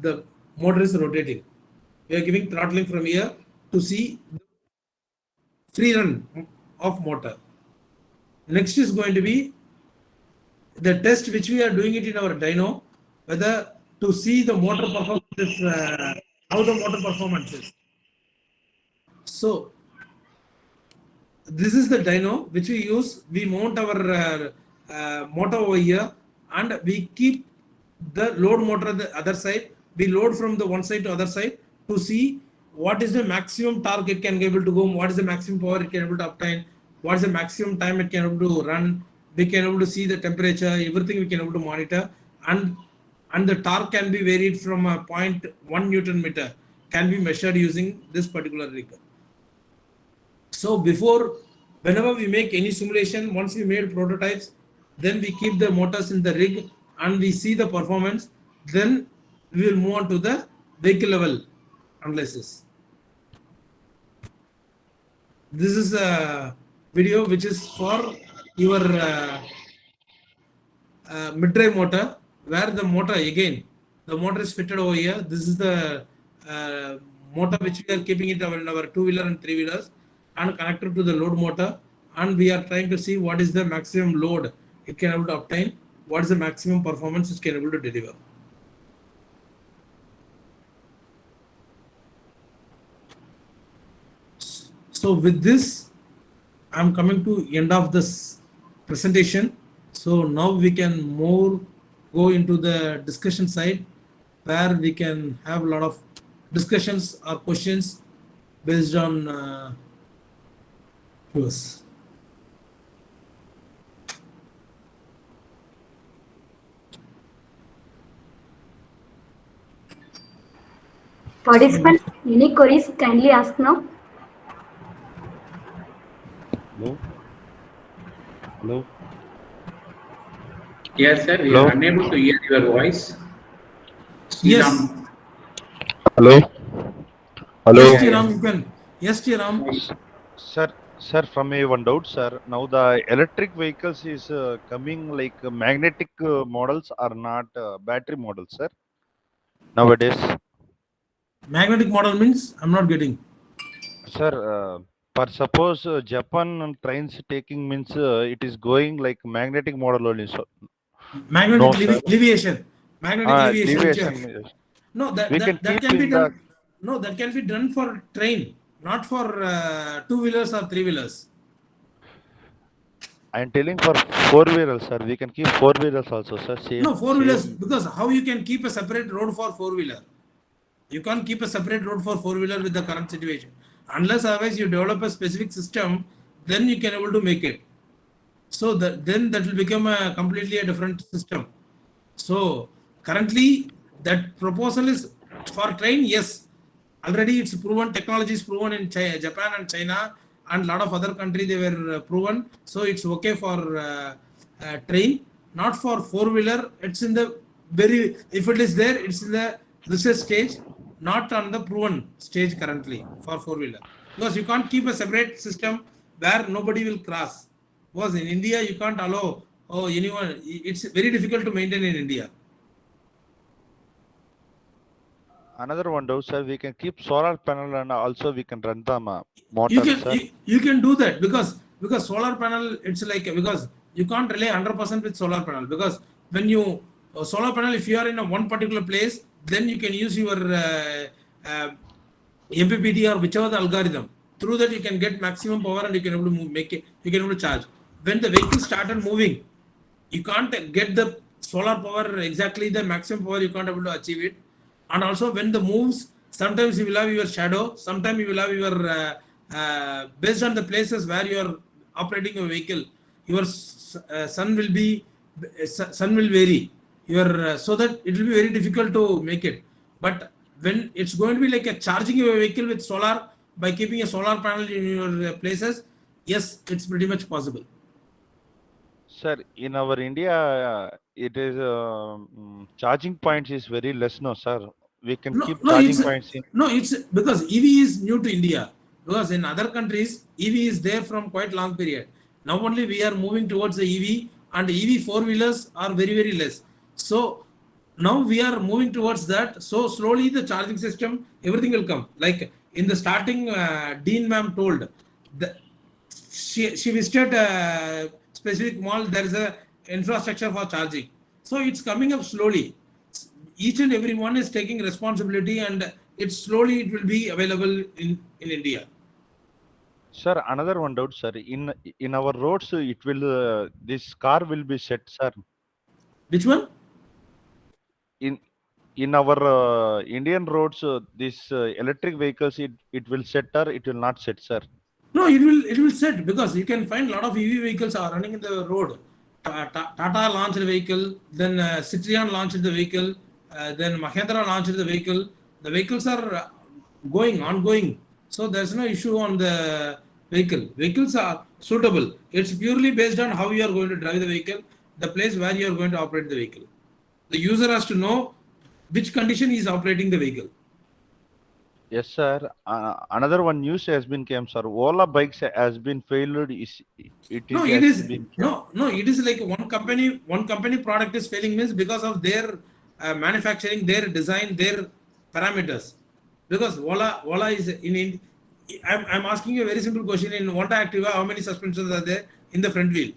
the motor is rotating. We are giving throttling from here to see free run of motor. Next is going to be the test which we are doing it in our dyno, whether to see the motor performance is, how the motor performance is. So this is the dyno which we use. We mount our motor over here, and we keep the load motor on the other side. We load from the one side to other side to see what is the maximum torque it can be able to go, what is the maximum power it can be able to obtain, what is the maximum time it can be able to run. We can be able to see the temperature, everything we can be able to monitor, and the torque can be varied from a 0.1 Newton meter, can be measured using this particular rig. So before, whenever we make any simulation, once we made prototypes, then we keep the motors in the rig and we see the performance. Then we will move on to the vehicle level analysis. This is a video which is for your mid-drive motor, where the motor, again, the motor is fitted over here. This is the motor which we are keeping it in our two-wheeler and three-wheelers, and connected to the load motor, and we are trying to see what is the maximum load it can able to obtain, what is the maximum performance it can able to deliver. So with this, I am coming to end of this presentation. So now we can go into the discussion side, where we can have a lot of discussions or questions based on yours. Participants, any queries kindly ask now. No. Hello. Yes, sir. We are Hello. unable to hear your voice. Yes, Sriram. Hello. yes, Hello. Yeah, yes. Tiram, you can. Yes, Tiram. Sir, sir, from a one doubt, sir. Now the electric vehicles is coming like magnetic models are not battery models, sir. Nowadays, Magnetic model means I'm not getting. sir. For suppose Japan trains taking means it is going like magnetic model only. So Magnetic no, sir. leviation. Magnetic leviation, which Deviation. no, We can that keep can be in the. done. No, that can be done for train, not for two-wheelers or three-wheelers. I am telling for four wheelers, sir. We can keep four wheelers also, sir. No, Same, four-wheelers, same. because how you can keep a separate road for four-wheeler? You can't keep a separate road for four-wheeler with the current situation. Unless otherwise you develop a specific system, then you can able to make it. So then that will become a completely a different system. So currently that proposal is for train, yes. Already it's proven, technology is proven in Japan and China and a lot of other countries they were proven. So it's okay for train, not for four-wheeler. It's in the very, if it is there, it's in the research stage, not on the proven stage currently for four-wheeler. Because you can't keep a separate system where nobody will cross. Because in India, you can't allow, oh, anyone, it's very difficult to maintain in India. Another one though, sir, we can keep solar panel and also we can run the You motor, can sir. you can do that because solar panel, it's like, because you can't rely 100% with solar panel, because when you solar panel, if you are in a one particular place, then you can use your uh, MPPT or whichever the algorithm. Through that you can get maximum power and you can able to move, make it, you can able to charge. When the vehicle started moving, you can't get the solar power exactly the maximum power, you can't able to achieve it. And also when the moves, sometimes you will have your shadow, sometimes you will have your based on the places where you are operating a vehicle, your sun will be sun will vary your so that it will be very difficult to make it. But when it's going to be like a charging your vehicle with solar by keeping a solar panel in your places, yes, it's pretty much possible. Sir, in our India, it is charging points is very less, no, sir. We can No, keep no, charging points in. it's because EV is new to India. Because in other countries, EV is there from quite long period. Now only we are moving towards the EV, and EV four-wheelers are very, very less. So now we are moving towards that. So slowly the charging system, everything will come. Like in the starting, Dean ma'am told, the, she visited a specific mall, there is a infrastructure for charging. So it's coming up slowly. Each and every one is taking responsibility, and it slowly it will be available in India. Sir, another one doubt, sir. In our roads, it will this car will be set, sir. Which one? In in our Indian roads, this electric vehicles, it will set or it will not set, sir. No, it will set, because you can find a lot of EV vehicles are running in the road. Tata launched the vehicle, then Citroen launched the vehicle, then Mahindra launched the vehicle. The vehicles are going ongoing, so there's no issue on the vehicle. Vehicles are suitable. It's purely based on how you are going to drive the vehicle, the place where you are going to operate the vehicle. The user has to know which condition he is operating the vehicle. Yes, sir. Another one news has been came, sir. Ola bikes has been failed. No, It it has is been came. no. It is like one company product is failing means because of their manufacturing, their design, their parameters. Because Ola is in. I'm asking you a very simple question. In Honda Activa, how many suspensions are there in the front wheel?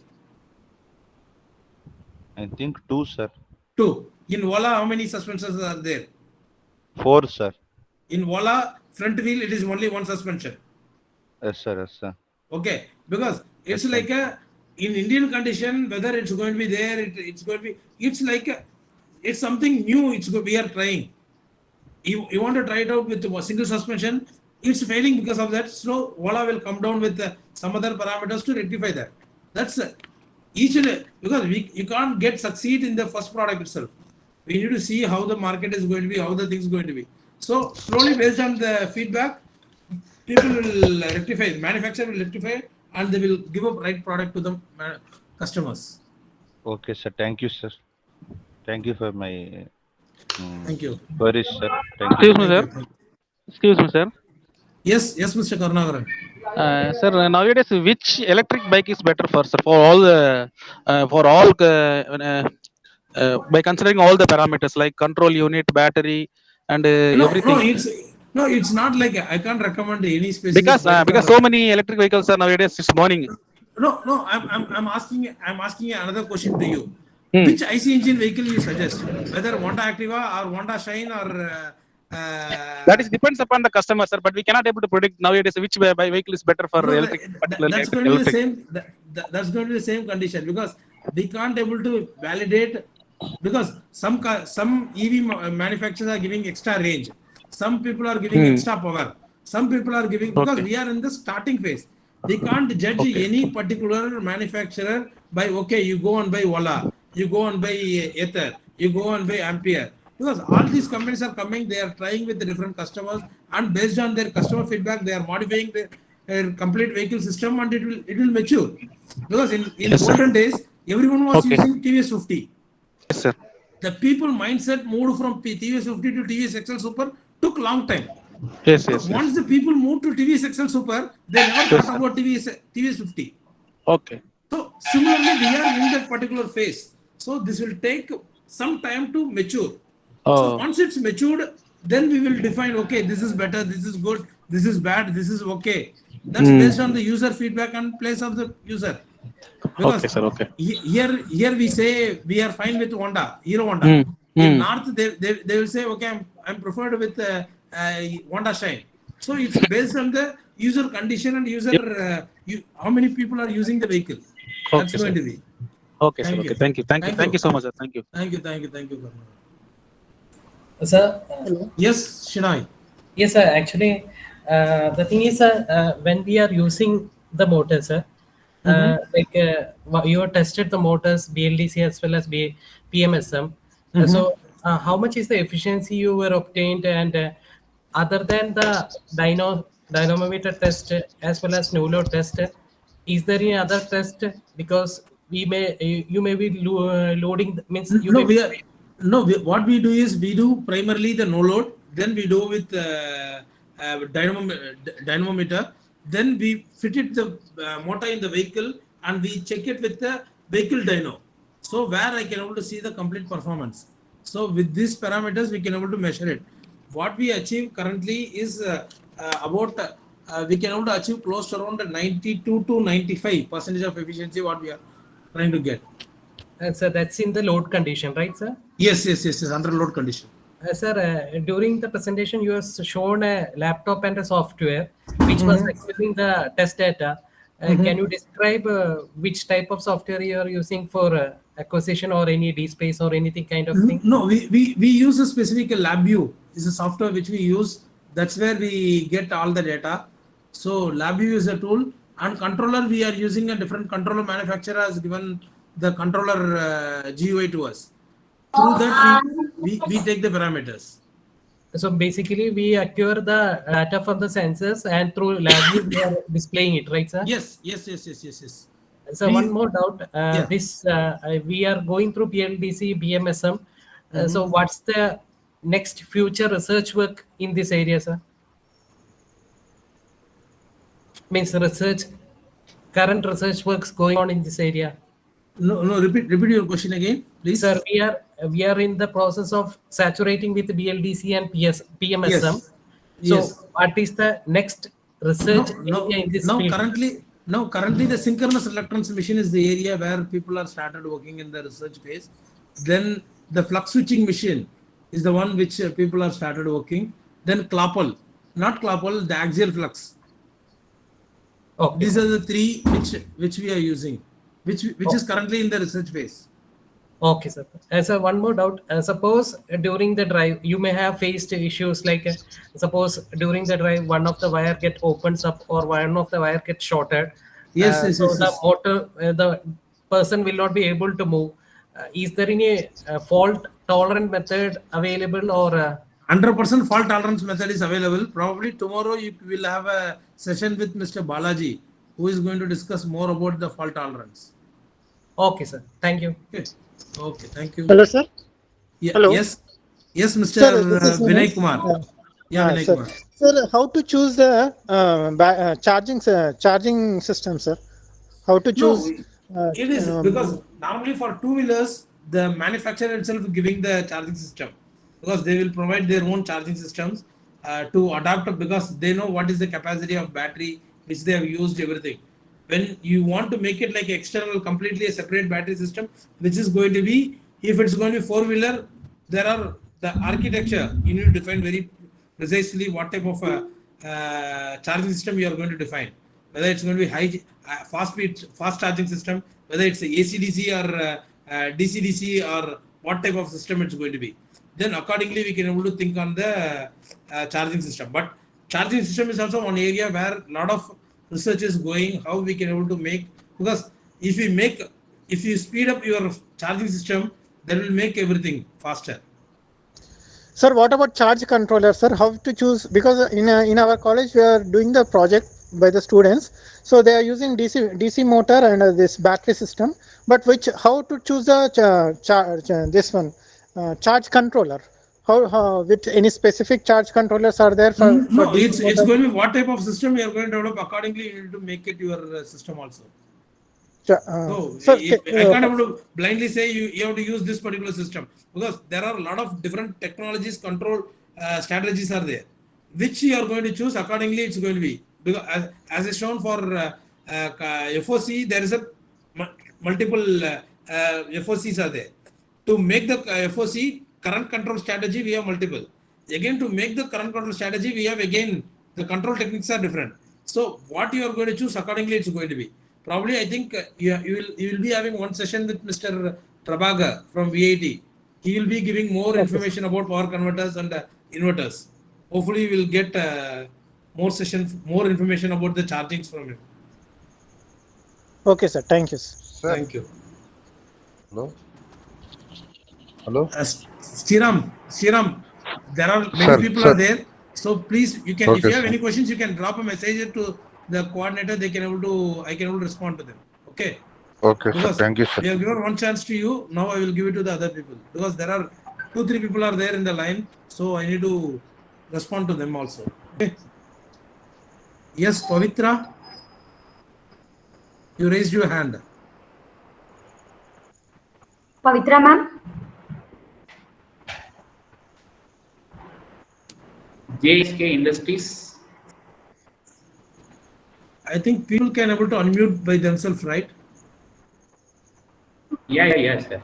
I think two, sir. Two. In Ola, how many suspensions are there? Four, sir. In Ola front wheel, it is only one suspension. Yes, sir. Yes, sir. Okay, because Yes, it's sir. like a in Indian condition, whether it's going to be there, it's going to be. It's like it's something new. We are trying. You want to try it out with a single suspension. It's failing because of that. So Ola will come down with some other parameters to rectify that. That's each and because you can't get succeed in the first product itself. We need to see how the market is going to be, how the thing is going to be. So slowly, based on the feedback, people will rectify, manufacturer will rectify, and they will give a right product to the customers. Okay, sir. Thank you, sir. Thank you for my Thank you. queries, sir. Thank you. Excuse me, Thank sir. you. Thank you. Excuse me, sir. Yes, Mr. Karnagaran. Sir, nowadays, which electric bike is better for, sir, by considering all the parameters like control unit, battery, and everything? No, it's not like I can't recommend any specific bike. Because so many electric vehicles are nowadays this morning. No. I'm asking another question to you. Hmm. Which IC engine vehicle you suggest? Whether Honda Activa or Honda Shine or That is depends upon the customer, sir. But we cannot able to predict nowadays which vehicle is better for no, electric, particularly that's going to be the electric. same. That's going to be the same condition because we can't able to validate because some EV manufacturers are giving extra range. Some people are giving extra power. Some people are giving because we are in the starting phase. We can't judge any particular manufacturer by you go and buy Ola, you go and buy Ether, you go and buy Ampere. Because all these companies are coming, they are trying with the different customers, and based on their customer feedback, they are modifying their complete vehicle system, and it will mature. Because in olden days, everyone was using TVS 50. Yes, sir. The people mindset moved from TVS 50 to TVS XL Super took long time. Yes. Once the people moved to TVS XL Super, they never thought about TVS 50. Okay. So similarly, we are in that particular phase. So this will take some time to mature. So once it's matured, then we will define, this is better, this is good, this is bad, this is okay. That's based on the user feedback and place of the user. Because here we say we are fine with Hero Honda. In North, they will say, I'm preferred with Honda Shine. So it's based on the user condition and user how many people are using the vehicle. That's going to be. Okay, sir. Okay. Thank you so much, sir. Thank you. Thank you. Sir. Yes, Shinai. Yes, sir. Actually, the thing is, when we are using the motor, sir, you have tested the motors, BLDC as well as PMSM. So, how much is the efficiency you were obtained, and other than the dynamometer test as well as no load test, is there any other test? Because you may be loading means you what we do is we do primarily the no load, then we do with dynamometer, then we fit it the motor in the vehicle and we check it with the vehicle dyno. So where I can able to see the complete performance. So with these parameters we can able to measure it. What we achieve currently is we can able to achieve close to around 92 to 95% of efficiency what we are trying to get. So that's in the load condition, right, sir? Yes, under load condition. Sir, during the presentation, you have shown a laptop and a software which was accessing the test data. Can you describe which type of software you are using for acquisition or any DSpace or anything kind of thing? No, we use a specific LabVIEW. It's a software which we use. That's where we get all the data. So LabVIEW is a tool, and controller we are using a different controller manufacturer has given the controller GUI to us. Through that we take the parameters. So basically we acquire the data from the sensors and through LabVIEW we are displaying it, right, sir? Yes. So one more doubt. We are going through PLDC, BMSM. So what's the next future research work in this area, sir? Means current research works going on in this area. No. Repeat your question again, please. Sir, we are in the process of saturating with BLDC and PMSM. Yes. So, what is the next research area in this field? Currently, the synchronous reluctance machine is the area where people are started working in the research phase. Then the flux switching machine is the one which people are started working. Then Clapple, the axial flux. Okay. These are the three which we are using, which is currently in the research phase. Okay, sir. So one more doubt. Suppose during the drive, you may have faced issues like, suppose during the drive, one of the wire opens up or one of the wire gets shorted. The motor, the person will not be able to move. Is there any fault tolerant method available or? 100% fault tolerance method is available. Probably tomorrow you will have a session with Mr. Balaji, who is going to discuss more about the fault tolerance. Okay, sir. Thank you. Okay. Okay. Thank you. Hello, sir. Yeah. Hello. Yes. Yes, Mr. Sir, this is Vinay Ganesh. Kumar. Yeah, Vinay Sir. Kumar. Sir, how to choose the charging system, sir? How to No, choose? Uh, it is because um, normally for two-wheelers, the manufacturer itself is giving the charging system because they will provide their own charging systems to adapt because they know what is the capacity of battery which they have used everything. When you want to make it like external, completely a separate battery system, which is going to be if it's going to be four-wheeler, there are the architecture you need to define very precisely what type of charging system you are going to define, whether it's going to be fast speed fast charging system, whether it's a AC/DC or DC/DC or what type of system it's going to be. Then accordingly we can able to think on the charging system. But charging system is also one area where a lot of research is going, how we can able to make, because if you speed up your charging system, that will make everything faster. Sir, what about charge controller, sir? How to choose? Because in our college we are doing the project by the students, so they are using DC motor and this battery system. But how to choose the this one charge controller? How with any specific charge controllers are there for No, DC it's motor? going to be what type of system you are going to develop. Accordingly, you need to make it your system also. So Sir, I can't able to blindly say you have to use this particular system because there are a lot of different technologies, control strategies are there, which you are going to choose accordingly. It's going to be because as is shown for FOC, there is a multiple FOCs are there. To make the FOC current control strategy, we have multiple. Again, to make the current control strategy, we have again the control techniques are different. So what you are going to choose accordingly, it's going to be. Probably, I think you will be having one session with Mr. Prabhaga from VIT. He will be giving more information about power converters and inverters. Hopefully, we will get more information about the chargings from him. Okay, sir. Thank you, sir. Sir. Thank you. Hello. Sriram, there are many Sir, people sir. are there. So please, you can, if Okay, you have sir. any questions, you can drop a message to the coordinator. They can able to, I can able to respond to them. Okay. Okay, sir. Because Thank you, sir. we have given one chance to you. Now I will give it to the other people because there are 2-3 people are there in the line. So I need to respond to them also. Okay. Yes, Pavitra, you raised your hand. Pavitra ma'am. JSK Industries. I think people can able to unmute by themselves, right? Yeah, sir.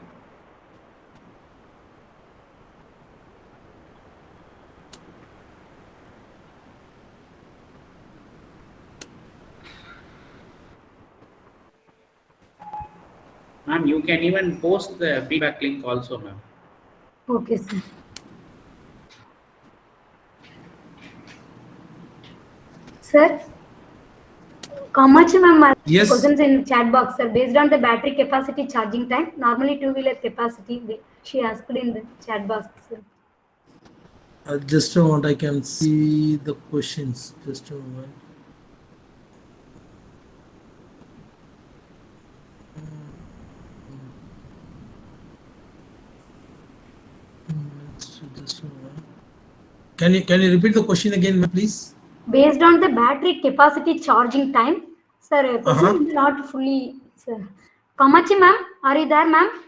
Ma'am, you can even post the feedback link also, ma'am. Okay, sir. Sir, Kamachi ma'am, Yes. questions in chat box, sir. Based on the battery capacity, charging time, normally two-wheeler capacity, she asked in the chat box, sir. Just a moment, I can see the questions. Just a moment. Can you repeat the question again, please? Based on the battery capacity charging time, sir, question is not fully, sir. Kamachi ma'am, are you there, ma'am?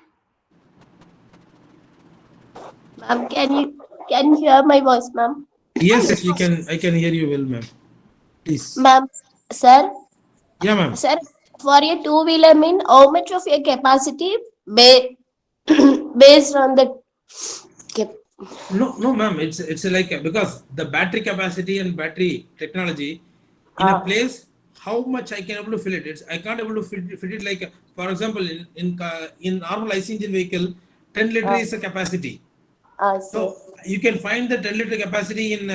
Ma'am, can you hear my voice, ma'am? Yes, you can. I can hear you well, ma'am. Please. Ma'am, sir. Yeah, ma'am. Sir, for a two-wheeler, mean how much of your capacity based on the No, ma'am. It's like because the battery capacity and battery technology in a place, how much I can able to fill it. I can't able to fit it like, for example, in normal IC engine vehicle, 10 liter is a capacity. So you can find the 10 liter capacity in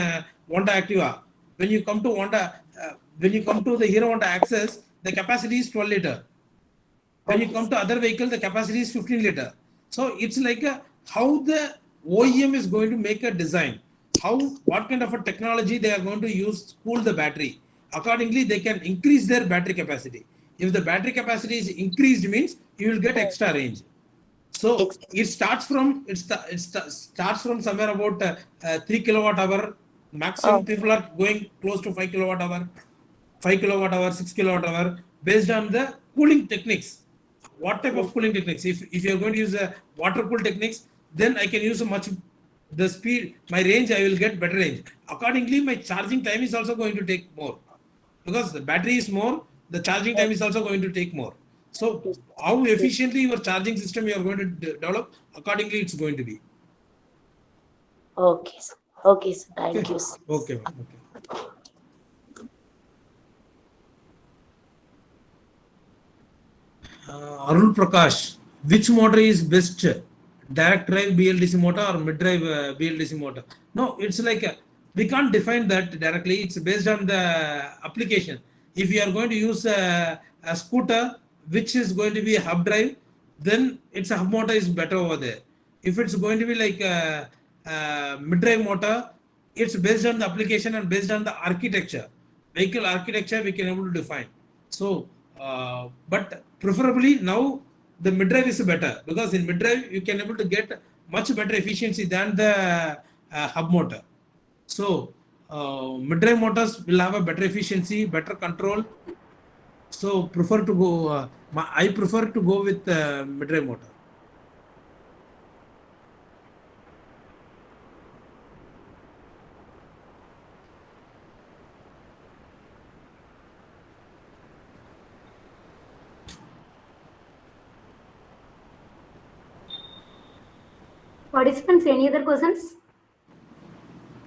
Honda Activa. When you come to the Hero Honda Access, the capacity is 12 liter. When you come to other vehicle, the capacity is 15 liter. So it's like how the OEM is going to make a design, what kind of a technology they are going to use to cool the battery. Accordingly, they can increase their battery capacity. If the battery capacity is increased, means you will get extra range. So it starts from starts from somewhere about 3 kilowatt hour. Maximum people are going close to 5 kilowatt hour, 5 kilowatt hour, 6 kilowatt hour, based on the cooling techniques. What type of cooling techniques? If you are going to use a water cool techniques, then I can use a much the speed, my range, I will get better range. Accordingly, my charging time is also going to take more, because the battery is more, the charging time is also going to take more. So how efficiently your charging system you are going to develop, accordingly it's going to be. Okay, sir. Okay, sir. Okay. Thank you, sir. Okay, ma'am. Okay. Arul Prakash, which motor is best? Direct drive BLDC motor or mid drive BLDC motor? No, it's like we can't define that directly. It's based on the application. If you are going to use a scooter which is going to be a hub drive, then it's a hub motor is better over there. If it's going to be like a mid drive motor, it's based on the application and based on the architecture, vehicle architecture we can able to define. So but preferably now the mid drive is better, because in mid drive you can able to get much better efficiency than the hub motor. So mid drive motors will have a better efficiency, better control. So prefer to go. I prefer to go with mid drive motor. Participants, any other questions?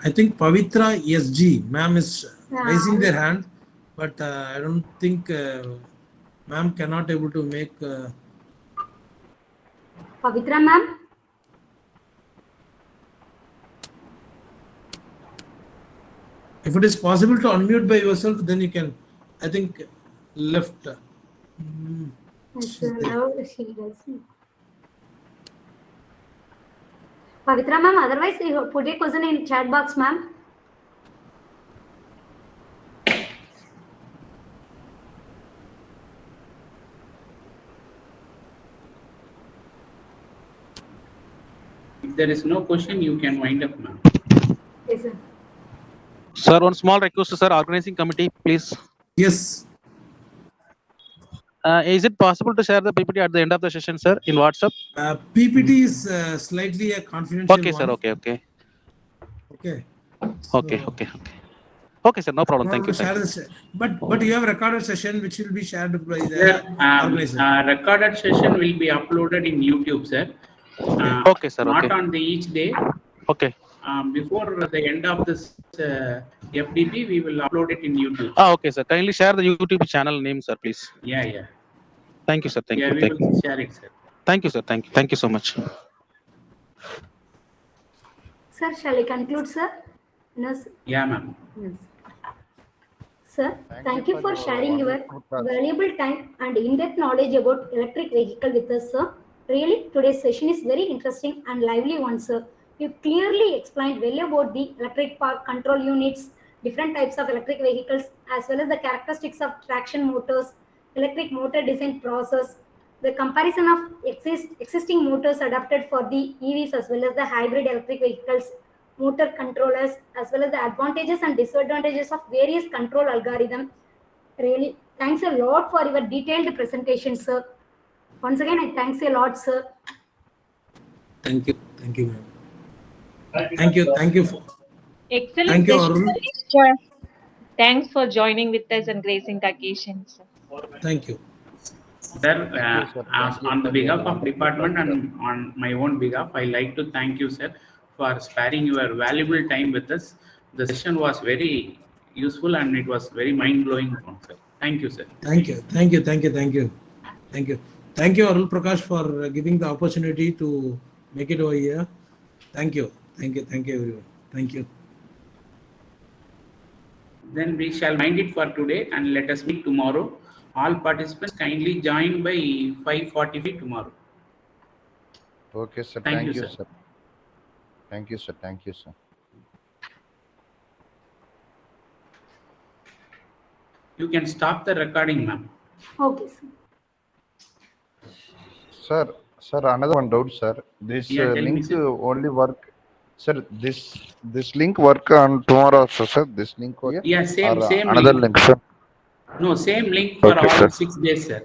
I think Pavitra SG, ma'am is raising their hand, but I don't think ma'am cannot able to make. Pavitra ma'am? If it is possible to unmute by yourself, then you can. I think left. Yes, sir. Now she does. Pavitra ma'am, otherwise you put a question in chat box, ma'am. If there is no question, you can wind up now. Yes, sir. Sir, one small request, sir. Organizing committee, please. Yes. Is it possible to share the PPT at the end of the session, sir, in WhatsApp? PPT is slightly a confidential Okay, one. sir. Okay. Okay. Okay. So, Okay. Okay, sir. No problem. Thank you. share Thank you. this, but you have recorded session which will be shared by the organizer. Recorded session will be uploaded in YouTube, sir. Okay, sir. Not Okay. on the each day. Okay. Before the end of this FDP, we will upload it in YouTube. Okay, sir. Kindly share the YouTube channel name, sir, please. Yeah. Thank you, sir. Thank you. We Thank will you. share it, sir. Thank you, sir. Thank you. Thank you so much. Sir, shall I conclude, sir? No, sir. Yeah, ma'am. Yes. Sir, thank you for sharing your valuable time and in-depth knowledge about electric vehicle with us, sir. Really, today's session is very interesting and lively one, sir. You clearly explained well about the electric power control units, different types of electric vehicles, as well as the characteristics of traction motors, electric motor design process, the comparison of existing motors adapted for the EVs as well as the hybrid electric vehicles, motor controllers, as well as the advantages and disadvantages of various control algorithms. Really, thanks a lot for your detailed presentation, sir. Once again, I thanks a lot, sir. Thank you, ma'am. Thank you. Excellent Thank you, session, Arun. sir. Thanks for joining with us and gracing the occasion, sir. Thank you. Sir, on the behalf of department and on my own behalf, I like to thank you, sir, for sparing your valuable time with us. The session was very useful and it was very mind-blowing, sir. Thank you, sir. Thank you, Arul Prakash, for giving the opportunity to make it over here. Thank you, everyone. Thank you. Then we shall wind it for today and let us meet tomorrow. All participants kindly join by 5:45 tomorrow. Okay, sir. Thank you, sir. Thank you, sir. Thank you, sir. You can stop the recording, ma'am. Okay, sir. Sir, another one doubt, sir. This Yeah, tell me, link sir. only work, sir. This link work on tomorrow also, sir. This link only, Yeah, or same another link. link, sir. No, same link for Okay, all sir. 6 days, sir.